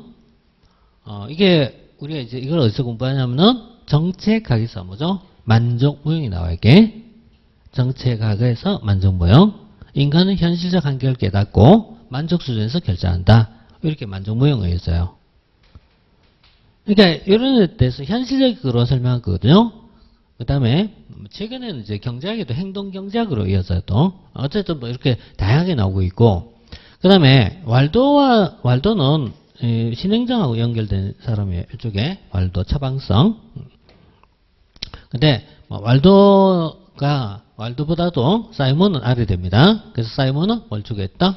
A: 이게 우리가 이제 이걸 어디서 공부하냐면은 정책학에서 뭐죠? 만족무형이 나와 있게. 정책학에서 만족무형. 인간은 현실적 한계를 깨닫고 만족 수준에서 결정한다. 이렇게 만족무형을 했어요. 그러니까 이런 데 대해서 현실적으로 설명한 거거든요. 그 다음에 최근에는 이제 경제학에도 행동경제학으로 이어져요. 또 어쨌든 뭐 이렇게 다양하게 나오고 있고, 그 다음에 왈도는 신행정하고 연결된 사람이에요. 이쪽에 왈도 처방성. 근데 왈도보다도 사이먼은 아래 됩니다. 그래서 사이먼은 뭘 추가했다?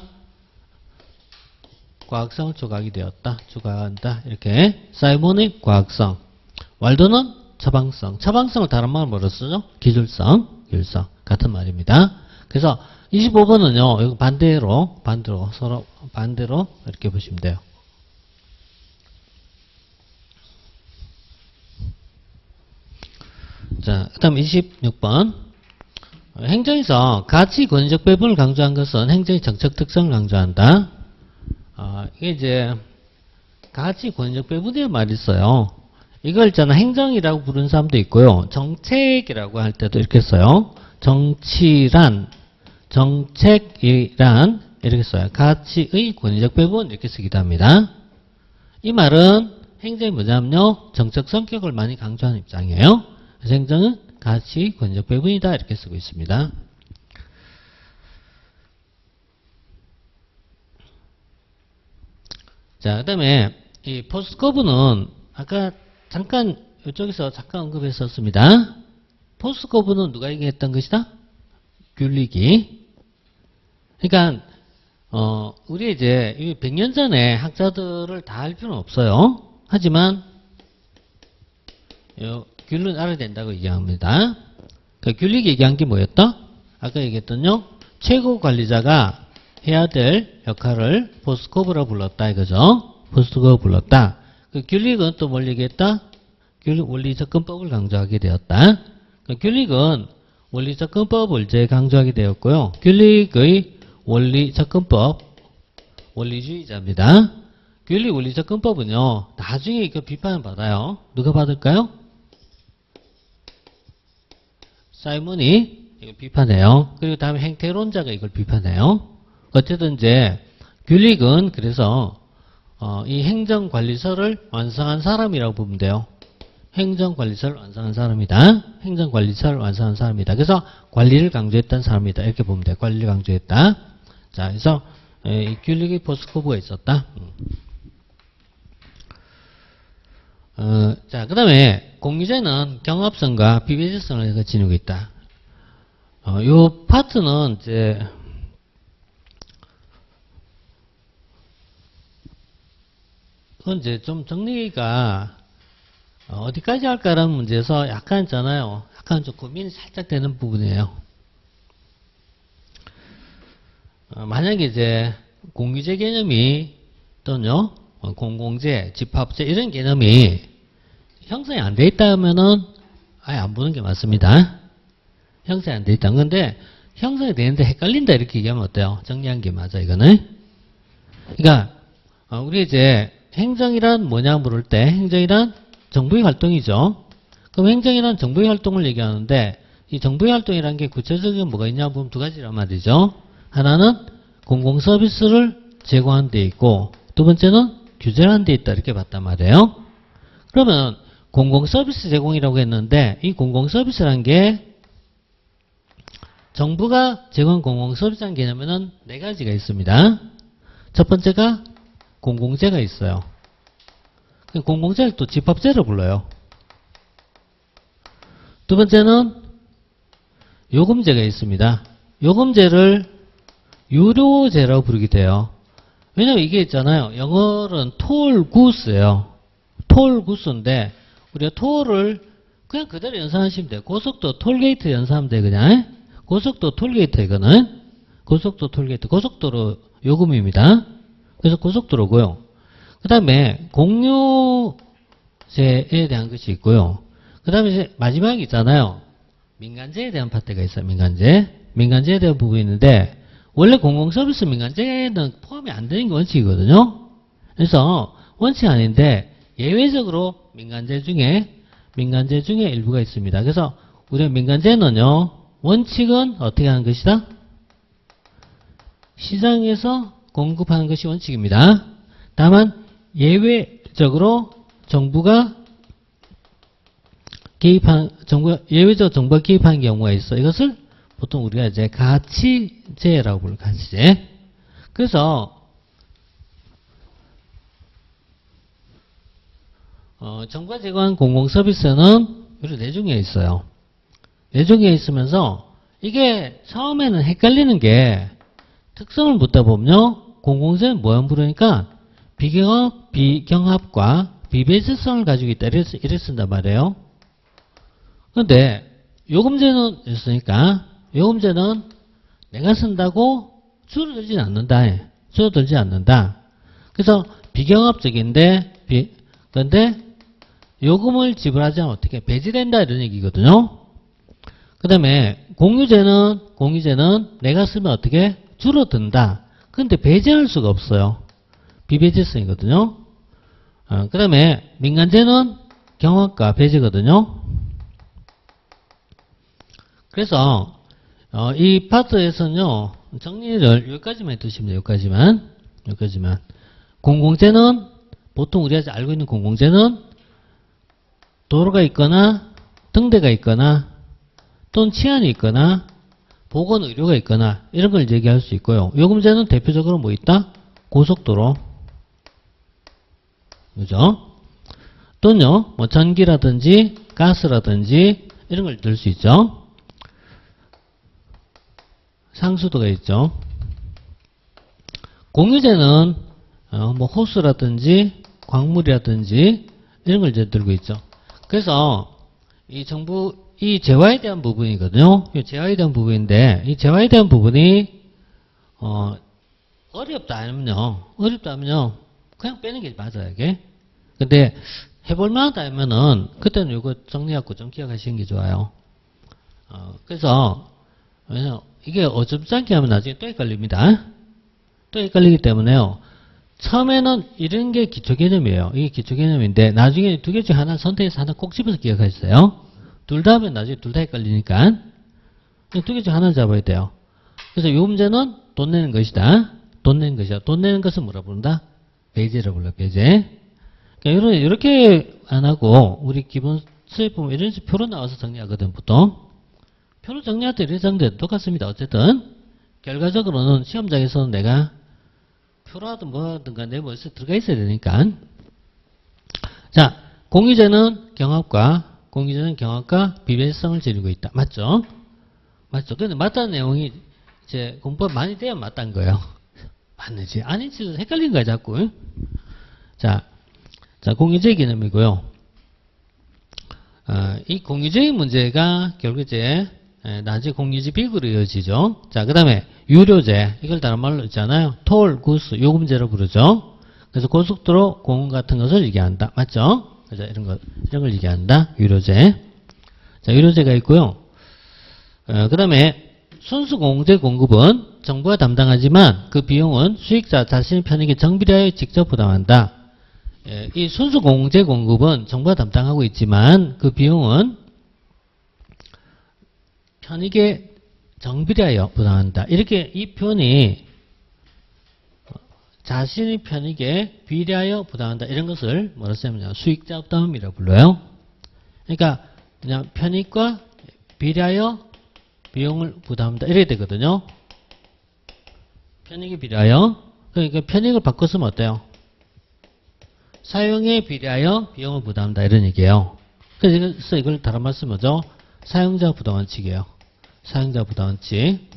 A: 과학성을 추가하게 되었다. 추가한다. 이렇게 사이먼의 과학성. 왈도는 처방성. 처방성을 다른 말로 뭐로 쓰죠? 기술성. 기술성. 같은 말입니다. 그래서 25번은요. 이거 반대로 서로 반대로 이렇게 보시면 돼요. 자, 그 다음 26번. 행정에서 가치 권위적 배분을 강조한 것은 행정의 정책 특성을 강조한다. 이게 이제 가치 권위적 배분이라는 말이 있어요. 이걸 있잖아 행정이라고 부르는 사람도 있고요. 정책이라고 할 때도 이렇게 써요. 정치란, 정책이란 이렇게 써요. 가치의 권위적 배분 이렇게 쓰기도 합니다. 이 말은 행정이 뭐냐면요. 정책 성격을 많이 강조하는 입장이에요. 그래서 행정은 가치 권위적 배분이다 이렇게 쓰고 있습니다. 자, 그 다음에 이 포스트커브는 아까 잠깐 이쪽에서 잠깐 언급했었습니다. 포스트커브는 누가 얘기했던 것이다? 귤릭이. 그러니까 우리 이제 100년 전에 학자들을 다 할 필요는 없어요. 하지만 귤은 알아야 된다고 얘기합니다. 그러니까 귤릭이 얘기한 게 뭐였다? 아까 얘기했던요. 최고 관리자가 해야 될 역할을 포스트커브라고 불렀다 이거죠. 포스트커브 불렀다. 그 귤릭은 또 뭘 얘기했다? 귤릭 원리접근법을 강조하게 되었다. 그 귤릭은 원리접근법을 이제 강조하게 되었고요. 귤릭의 원리접근법, 원리주의자입니다. 귤릭 원리접근법은요, 나중에 이거 비판을 받아요. 누가 받을까요? 사이먼이 이걸 비판해요. 그리고 다음에 행태론자가 이걸 비판해요. 어쨌든 이제 귤릭은 그래서 이 행정관리서를 완성한 사람이라고 보면 돼요. 행정관리서를 완성한 사람이다. 행정관리서를 완성한 사람이다. 그래서 관리를 강조했던 사람이다. 이렇게 보면 돼요. 관리를 강조했다. 자, 그래서 이 귤릭의 포스트커브가 있었다. 자, 그 다음에 공유제는 경합성과 비배제성을 지니고 있다. 요 파트는 이제 그건 이제 좀 정리가 어디까지 할까라는 문제에서 약간 있잖아요. 약간 좀 고민이 살짝 되는 부분이에요. 만약에 이제 공유제 개념이 또는요 공공재, 집합제 이런 개념이 형성이 안 돼 있다면은 아예 안 보는 게 맞습니다. 형성이 안 돼 있다. 근데 형성이 되는데 헷갈린다 이렇게 얘기하면 어때요? 정리한 게 맞아 이거는. 그러니까 우리 이제 행정이란 뭐냐 물을 때 행정이란 정부의 활동이죠. 그럼 행정이란 정부의 활동을 얘기하는데 이 정부의 활동이라는 게 구체적인 뭐가 있냐 보면 두 가지란 말이죠. 하나는 공공 서비스를 제공하는 데 있고 두 번째는 규제를 하는 데 있다 이렇게 봤단 말이에요. 그러면 공공 서비스 제공이라고 했는데 이 공공 서비스라는 게 정부가 제공한 공공 서비스라는 개념에는 네 가지가 있습니다. 첫 번째가 공공재가 있어요. 공공재를 또 집합재로 불러요. 두 번째는 요금제가 있습니다. 요금제를 유료제라고 부르기도 해요. 왜냐면 이게 있잖아요. 영어로는 톨 구스예요. 톨 구스인데 우리가 톨을 그냥 그대로 연산하시면 돼요. 고속도 톨게이트 연산하면 돼 그냥. 고속도 톨게이트 이거는. 고속도 톨게이트. 고속도로 요금입니다. 그래서 고속도로고요. 그 다음에 공유제에 대한 것이 있고요. 그 다음에 이제 마지막에 있잖아요. 민간제에 대한 파트가 있어요. 민간제. 민간제에 대한 부분이 있는데 원래 공공서비스 민간제는 포함이 안 되는 게 원칙이거든요. 그래서 원칙 아닌데 예외적으로 민간제 중에 일부가 있습니다. 그래서 우리 민간제는요. 원칙은 어떻게 하는 것이다? 시장에서 공급하는 것이 원칙입니다. 다만 예외적으로 정부가 예외적으로 정부가 개입하는 경우가 있어. 이것을 보통 우리가 이제 가치제라고 불러요. 가치제. 그래서 정부가 제공한 공공서비스는 이런 네 종류가 있어요. 네 종류가 있으면서 이게 처음에는 헷갈리는 게 특성을 묻다 보면요. 공공재는 뭐만 부르니까 비경합과 비배제성을 가지고 있다. 이래 쓴단 말이에요. 그런데 요금제는 있으니까 요금제는 내가 쓴다고 줄어들지 않는다. 줄어들지 않는다. 그래서 비경합적인데 그런데 요금을 지불하지 않으면 어떻게 배제된다 이런 얘기거든요. 그 다음에 공유제는 내가 쓰면 어떻게 줄어든다. 근데 배제할 수가 없어요. 비배제성이거든요. 그 다음에 민간제는 경합과 배제거든요. 그래서 이 파트에서는요. 정리를 여기까지만 해두시면 돼요. 여기까지만. 공공재는 보통 우리가 알고 있는 공공재는 도로가 있거나 등대가 있거나 또는 치안이 있거나 보건의료가 있거나 이런 걸 얘기할 수 있고요. 요금제는 대표적으로 뭐 있다? 고속도로. 그죠? 또는요, 뭐 전기라든지 가스라든지 이런 걸 들 수 있죠. 상수도가 있죠. 공유제는 뭐 호수라든지 광물이라든지 이런 걸 이제 들고 있죠. 그래서 이 재화에 대한 부분이거든요. 이 재화에 대한 부분인데 이 재화에 대한 부분이 어렵다 하면요 그냥 빼는 게 맞아요. 이게. 근데 해볼 만하다 하면은 그때는 이거 정리하고 좀 기억하시는 게 좋아요. 그래서 이게 어줍잖게 하면 나중에 또 헷갈립니다. 또 헷갈리기 때문에요. 처음에는 이런 게 기초 개념이에요. 이게 기초 개념인데 나중에 두 개 중에 하나 선택해서 하나 꼭 집어서 기억하셨어요. 둘 다 하면 나중에 둘 다 헷갈리니까 두 개 중에 하나 잡아야 돼요. 그래서 요 문제는 돈 내는 것이다. 돈 내는 것이다. 돈 내는 것은 뭐라 부른다? 배제라고 불러요. 배제. 그러니까 이렇게 안 하고 우리 기본 수업 보면 이런 식으로 표로 나와서 정리하거든 보통. 표로 정리할 때 이렇게 정리해도 똑같습니다. 어쨌든 결과적으로는 시험장에서는 내가 표라든 뭐든 간에 뭐에서 들어가 있어야 되니까. 자, 공유제는 경합과 비배제성을 지니고 있다. 맞죠? 맞죠? 근데 맞다는 내용이 이제 공부가 많이 돼야 맞다는 거예요. 맞는지 아닌지도 헷갈리는 거야 자꾸. 자, 공유제 개념이고요. 이 공유제의 문제가 결국 이제 나중에 공유제 비극으로 이어지죠. 자, 그 다음에 유료제. 이걸 다른 말로 있잖아요. 톨, 구스, 요금제로 부르죠. 그래서 고속도로, 공원 같은 것을 얘기한다. 맞죠? 그래서 이런 걸 얘기한다. 유료제. 자, 유료제가 있고요. 그 다음에 순수 공공재 공급은 정부가 담당하지만 그 비용은 수익자 자신의 편익에 정비례하여 직접 부담한다. 예, 이 순수 공공재 공급은 정부가 담당하고 있지만 그 비용은 편익에 정비례하여 부담한다. 이렇게 이 표현이 자신의 편익에 비례하여 부담한다. 이런 것을 뭐라 쓰냐면 수익자 부담이라고 불러요. 그러니까 그냥 편익과 비례하여 비용을 부담한다. 이래야 되거든요. 편익에 비례하여. 그러니까 편익을 바꿨으면 어때요? 사용에 비례하여 비용을 부담한다. 이런 얘기예요. 그래서 이걸 다른 말씀 뭐죠? 사용자 부담원칙이에요. 사용자 부담원칙.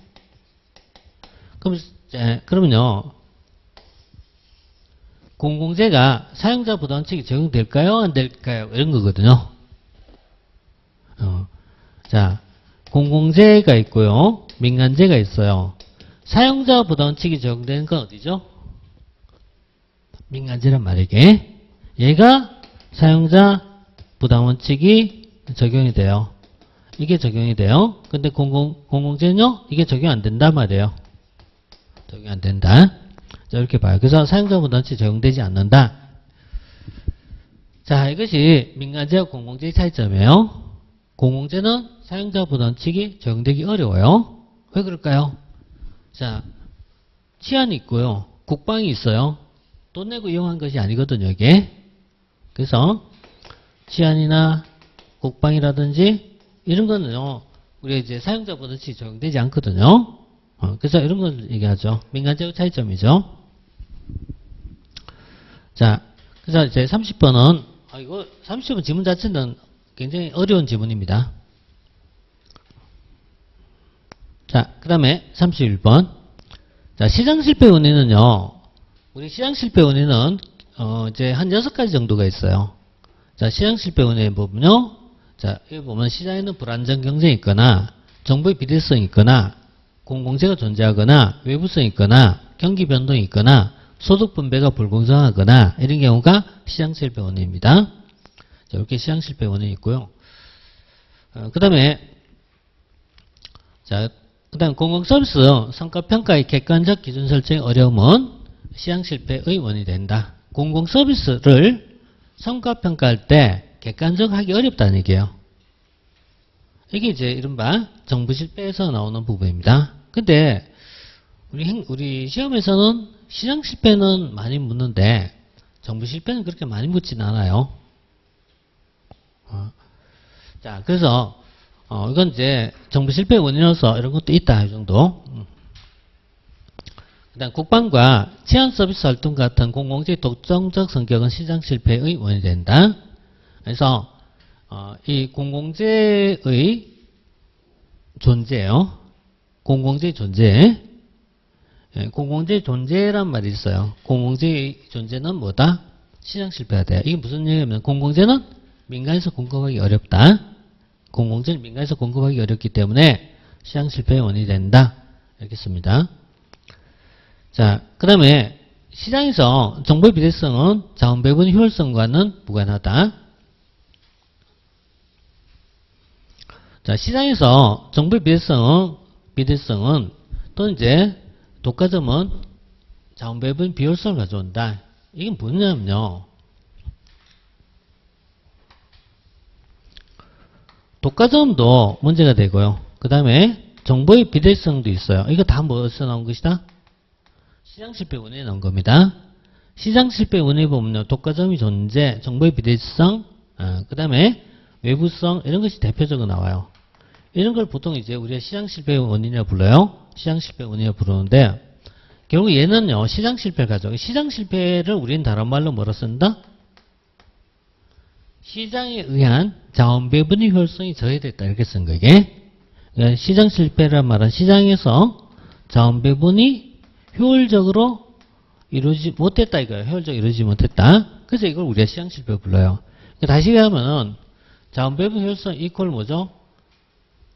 A: 그러면요. 공공재가 사용자 부담원칙이 적용될까요? 안 될까요? 이런 거거든요. 자, 공공재가 있고요. 민간재가 있어요. 사용자 부담원칙이 적용되는 건 어디죠? 민간재란 말이게. 얘가 사용자 부담원칙이 적용이 돼요. 이게 적용이 돼요. 근데 공공재는요? 이게 적용 안 된단 말이에요. 적용 안 된다. 자, 이렇게 봐요. 그래서 사용자 부담원칙이 적용되지 않는다. 자, 이것이 민간재와 공공재의 차이점이에요. 공공재는 사용자 부담원칙이 적용되기 어려워요. 왜 그럴까요? 자, 치안이 있고요. 국방이 있어요. 돈 내고 이용한 것이 아니거든요, 이게. 그래서 치안이나 국방이라든지 이런 거는요, 우리 이제 사용자 부담원칙이 적용되지 않거든요. 그래서 이런 걸 얘기하죠. 민간재와 차이점이죠. 자, 그래서 이제 30번은, 이거 30번 지문 자체는 굉장히 어려운 지문입니다. 자, 그 다음에 31번. 자, 시장 실패 원인은요, 우리 시장 실패 원인은, 이제 한 6가지 정도가 있어요. 자, 시장 실패 원인에 보면요. 자, 여기 보면 시장에는 불안정 경쟁이 있거나, 정보의 비대성이 있거나, 공공재가 존재하거나, 외부성이 있거나, 경기 변동이 있거나, 소득 분배가 불공정하거나, 이런 경우가 시장 실패 원인입니다. 자, 이렇게 시장 실패 원인이 있고요. 그 다음에, 자, 그 다음 공공서비스 성과평가의 객관적 기준 설정의 어려움은 시장 실패의 원인이 된다. 공공서비스를 성과평가할 때 객관적하기 어렵다는 얘기예요. 이게 이제 이른바 정부 실패에서 나오는 부분입니다. 근데 우리 시험에서는 시장 실패는 많이 묻는데 정부 실패는 그렇게 많이 묻지는 않아요. 자, 그래서 이건 이제 정부 실패 원인으로서 이런 것도 있다, 이 정도. 그 다음 국방과 치안 서비스 활동 같은 공공재의 독점적 성격은 시장 실패의 원인이 된다. 그래서 이 공공재의 존재요. 공공재의 존재. 공공재의 존재란 말이 있어요. 공공재의 존재는 뭐다? 시장 실패가 돼요. 이게 무슨 얘기냐면 공공재는 민간에서 공급하기 어렵다. 공공재는 민간에서 공급하기 어렵기 때문에 시장 실패의 원인이 된다. 이렇게 씁니다. 자, 그 다음에 시장에서 정보의 비대성은 자원 배분 효율성과는 무관하다. 자, 시장에서 정보의 비대성은 또 이제 독과점은 자원 배분 비효율성을 가져온다. 이게 뭐냐면요. 독과점도 문제가 되고요. 그 다음에 정보의 비대성도 있어요. 이거 다 뭐에서 나온 것이다? 시장 실패 원인에 나온 겁니다. 시장 실패 원인에 보면요. 독과점이 존재, 정보의 비대성, 그 다음에 외부성 이런 것이 대표적으로 나와요. 이런 걸 보통 이제 우리가 시장 실패 원인이라고 불러요. 시장 실패 원인이라고 부르는데 결국 얘는요. 시장 실패를 가져요. 시장 실패를 우리는 다른 말로 뭐라 쓴다? 시장에 의한 자원 배분의 효율성이 저해됐다. 이렇게 쓴 거, 이게. 그러니까 시장 실패란 말은 시장에서 자원 배분이 효율적으로 이루어지지 못했다, 이거예요. 효율적으로 이루어지지 못했다. 그래서 이걸 우리가 시장 실패로 불러요. 그러니까 다시 얘기하면은 자원 배분 효율성 이퀄 뭐죠?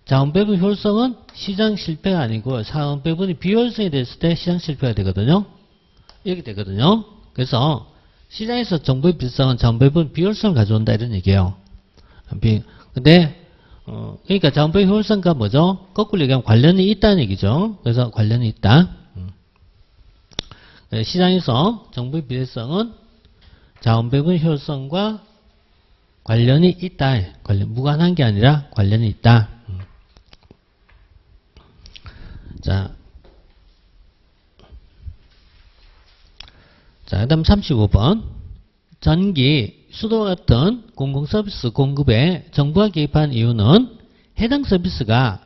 A: 자원 배분 효율성은 시장 실패가 아니고 자원 배분이 비효율성이 됐을 때 시장 실패가 되거든요. 이렇게 되거든요. 그래서 시장에서 정보의 비대성은 자원 배분 비효율성을 가져온다 이런 얘기예요. 근데 그러니까 자원 배분 효율성과 뭐죠? 거꾸로 얘기하면 관련이 있다는 얘기죠. 그래서 관련이 있다. 시장에서 정보의 비대성은 자원 배분 효율성과 관련이 있다. 무관한 게 아니라 관련이 있다. 자, 그 다음 35번. 전기, 수도와 같은 공공서비스 공급에 정부가 개입한 이유는 해당 서비스가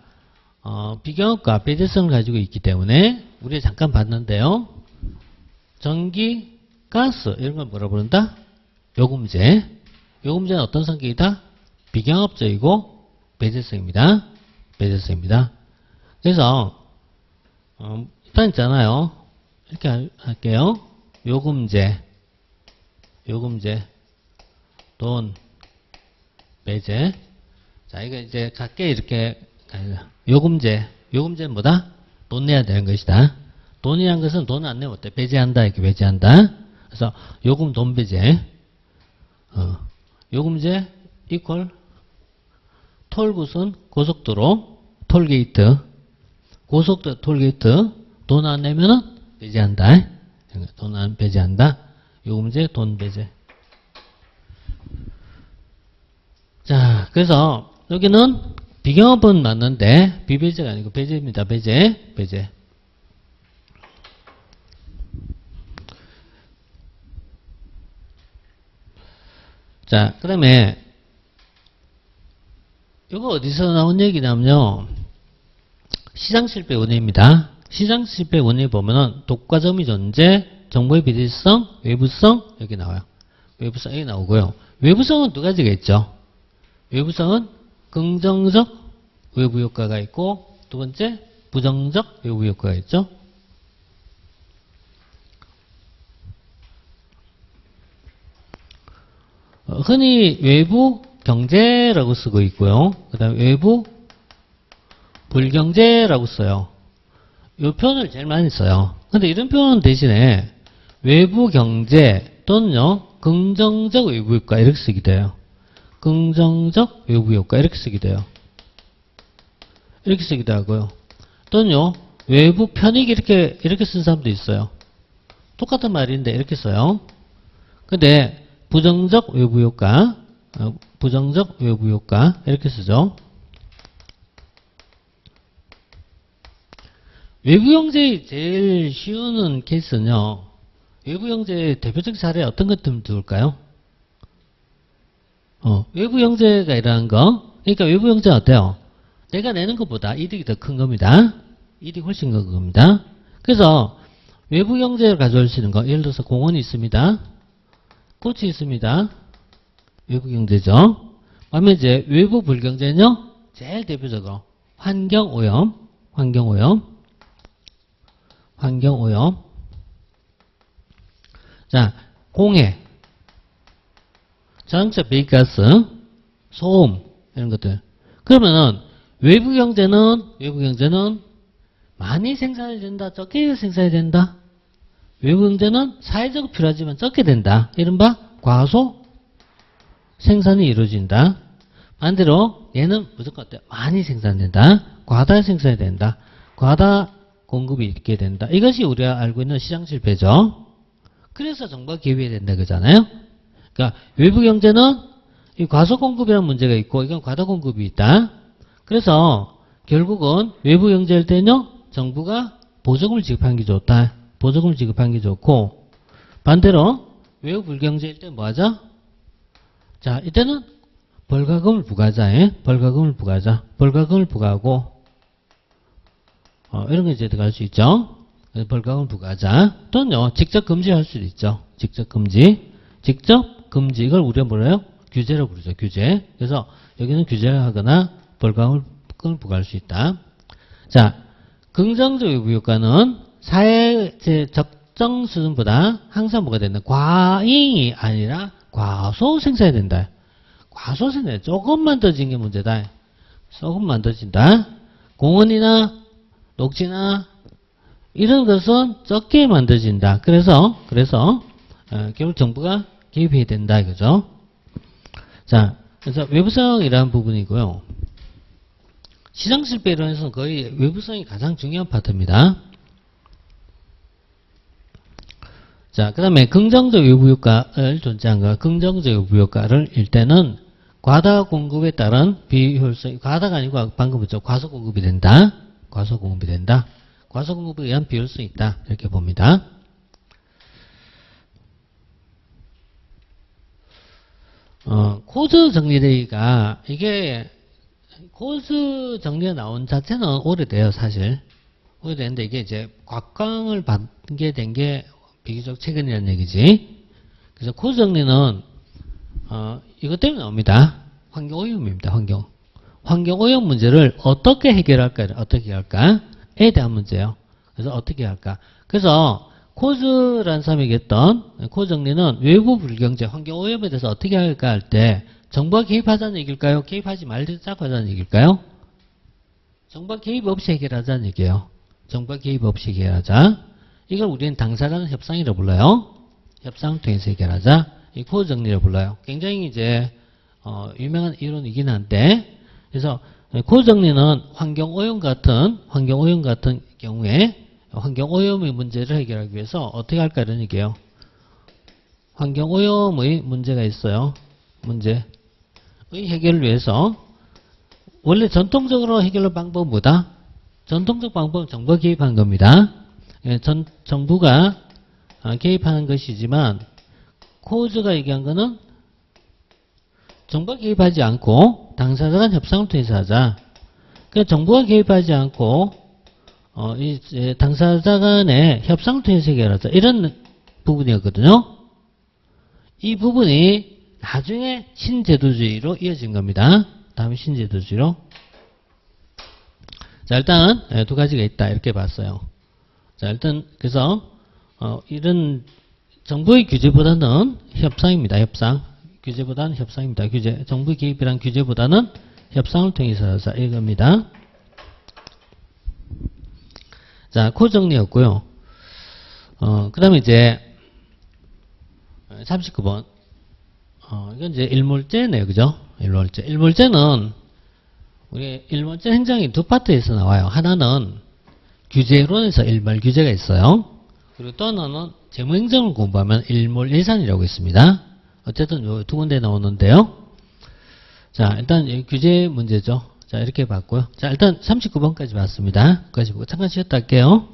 A: 비경합과 배제성을 가지고 있기 때문에 우리 잠깐 봤는데요. 전기, 가스 이런 걸 뭐라 부른다? 요금제. 요금제는 어떤 성격이다? 비경합적이고 배제성입니다. 배제성입니다. 그래서 일단 있잖아요. 이렇게 할게요. 요금제, 돈, 배제. 자, 이거 이제 각게 이렇게 요금제는 뭐다? 돈 내야 되는 것이다. 돈이란 것은 돈 안 내면 어때? 배제한다. 이렇게 배제한다. 그래서 요금 돈 배제. 요금제 이퀄 톨굿은 고속도로 톨게이트. 고속도로 톨게이트 돈 안 내면은 배제한다. 돈 안 배제한다. 요금제 돈 배제. 자, 그래서 여기는 비경합은 맞는데 비배제가 아니고 배제입니다. 배제. 자, 그 다음에 이거 어디서 나온 얘기냐면요. 시장실패 원인입니다. 시장실패 원인을 보면은 독과점이 존재, 정보의 비대성, 외부성 여기 나와요. 외부성 여기 나오고요. 외부성은 두 가지가 있죠. 외부성은 긍정적 외부 효과가 있고 두 번째 부정적 외부 효과가 있죠. 흔히 외부 경제라고 쓰고 있고요. 그 다음에 외부 불경제라고 써요. 이 표현을 제일 많이 써요. 근데 이런 표현 대신에 외부 경제 또는요, 긍정적 외부 효과 이렇게 쓰기도 해요. 긍정적 외부 효과 이렇게 쓰기도 해요. 이렇게 쓰기도 하고요. 또는요, 외부 편익 이렇게 쓴 사람도 있어요. 똑같은 말인데 이렇게 써요. 근데 부정적 외부 효과, 이렇게 쓰죠. 외부 경제의 제일 쉬운 케이스는요, 외부 경제의 대표적 사례 어떤 것들 들을까요? 외부 경제가 이러한 거, 그러니까 외부 경제는 어때요? 내가 내는 것보다 이득이 더 큰 겁니다. 이득이 훨씬 큰 겁니다. 그래서 외부 경제를 가져올 수 있는 거, 예를 들어서 공원이 있습니다. 꽃이 있습니다. 외부 경제죠. 반면 이제 외부 불경제는요, 제일 대표적으로 환경오염. 자, 공해, 자동차 배기가스, 소음 이런 것들. 그러면은 외부 경제는 많이 생산이 된다, 적게 생산이 된다. 외부 경제는 사회적으로 필요하지만 적게 된다. 이른바 과소 생산이 이루어진다. 반대로 얘는 무조건 어때? 많이 생산된다. 과다 생산이 된다. 과다 공급이 있게 된다. 이것이 우리가 알고 있는 시장 실패죠. 그래서 정부가 개입해야 된다 그러잖아요. 그러니까 외부 경제는 이 과소 공급이라는 문제가 있고 이건 과다 공급이 있다. 그래서 결국은 외부 경제일 때는요, 정부가 보조금을 지급하는 게 좋다. 보조금을 지급하는 게 좋고, 반대로 외부 불경제일 때 뭐 하죠? 자, 이때는 벌가금을 부과하자. 벌가금을 부과하고 이런 게 이제 들어갈 수 있죠. 벌가금을 부과하자. 또는요, 직접 금지할 수도 있죠. 직접 금지. 이걸 우리가 뭐래요? 규제라고 부르죠. 규제. 그래서 여기는 규제를 하거나 벌가금을 부과할 수 있다. 자, 긍정적 외부 효과는 사회 적정 수준보다 항상 뭐가 된다? 과잉이 아니라 과소 생산이 된다. 과소 생산, 조금만 더 진 게 문제다. 조금만 더 진다. 공원이나 녹지나 이런 것은 적게 만들어진다. 그래서 결국 정부가 개입해야 된다 이거죠. 자, 그래서 외부성이라는 부분이고요. 시장 실패 이론에서는 거의 외부성이 가장 중요한 파트입니다. 자, 그 다음에 긍정적 외부 효과를 존재한 거, 긍정적 외부 효과를 일 때는 과다 공급에 따른 비효율성, 과다가 아니고 방금 봤죠. 과소 공급이 된다. 과소 공급이 된다. 과소 공급에 의한 비효율성이 있다. 이렇게 봅니다. 코드 정리레이가 이게 코드 정리가 나온 자체는 오래돼요, 사실. 오래됐는데 이게 이제 곽광을 받게 된 게 비교적 최근이라는 얘기지. 그래서 코드 정리는 이것 때문에 나옵니다. 환경 오염입니다. 환경 오염 문제를 어떻게 해결할까? 어떻게 할까에 대한 문제예요. 그래서 어떻게 할까? 그래서 코즈라는 사람이 얘기했던 코드 정리는 외부 불경제, 환경 오염에 대해서 어떻게 할까 할 때 정부가 개입하자는 얘기일까요? 개입하지 말자고 하자는 얘기일까요? 정부가 개입 없이 해결하자는 얘기예요. 정부가 개입 없이 해결하자. 이걸 우리는 당사 간 협상이라고 불러요. 협상을 통해서 해결하자. 이 코드 정리를 불러요. 굉장히 이제 유명한 이론이긴 한데, 그래서 코드 정리는 환경 오염 같은 경우에 환경 오염의 문제를 해결하기 위해서 어떻게 할까 이런 얘기예요. 환경 오염의 문제가 있어요. 문제의 해결을 위해서 원래 전통적으로 해결할 방법은 뭐다? 전통적 방법은 정부가 개입하는 겁니다. 정부가 개입하는 것이지만 코즈가 얘기한 거는 정부가 개입하지 않고 당사자 간 협상을 통해서 하자. 그러니까 정부가 개입하지 않고 이제 당사자 간의 협상을 통해서 해결하자. 이런 부분이었거든요. 이 부분이 나중에 신제도주의로 이어진 겁니다. 다음에 신제도주의로. 자, 일단 두 가지가 있다. 이렇게 봤어요. 자, 일단 그래서 이런 정부의 규제보다는 협상입니다. 협상. 규제보다는 협상입니다. 규제. 정부의 개입이란 규제보다는 협상을 통해서 하자. 이겁니다. 자, 코드 정리였고요. 그 다음에 이제 39번. 이건 이제 일몰제네요. 그죠? 일몰제. 일몰제는 우리 일몰제 행정이 두 파트에서 나와요. 하나는 규제론에서 일몰 규제가 있어요. 그리고 또 하나는 재무행정을 공부하면 일몰 예산이라고 있습니다. 어쨌든 요 두 군데 나오는데요. 자, 일단 규제 문제죠. 자, 이렇게 봤고요. 자, 일단 39번까지 봤습니다. 여기까지 보고 잠깐 쉬었다 할게요.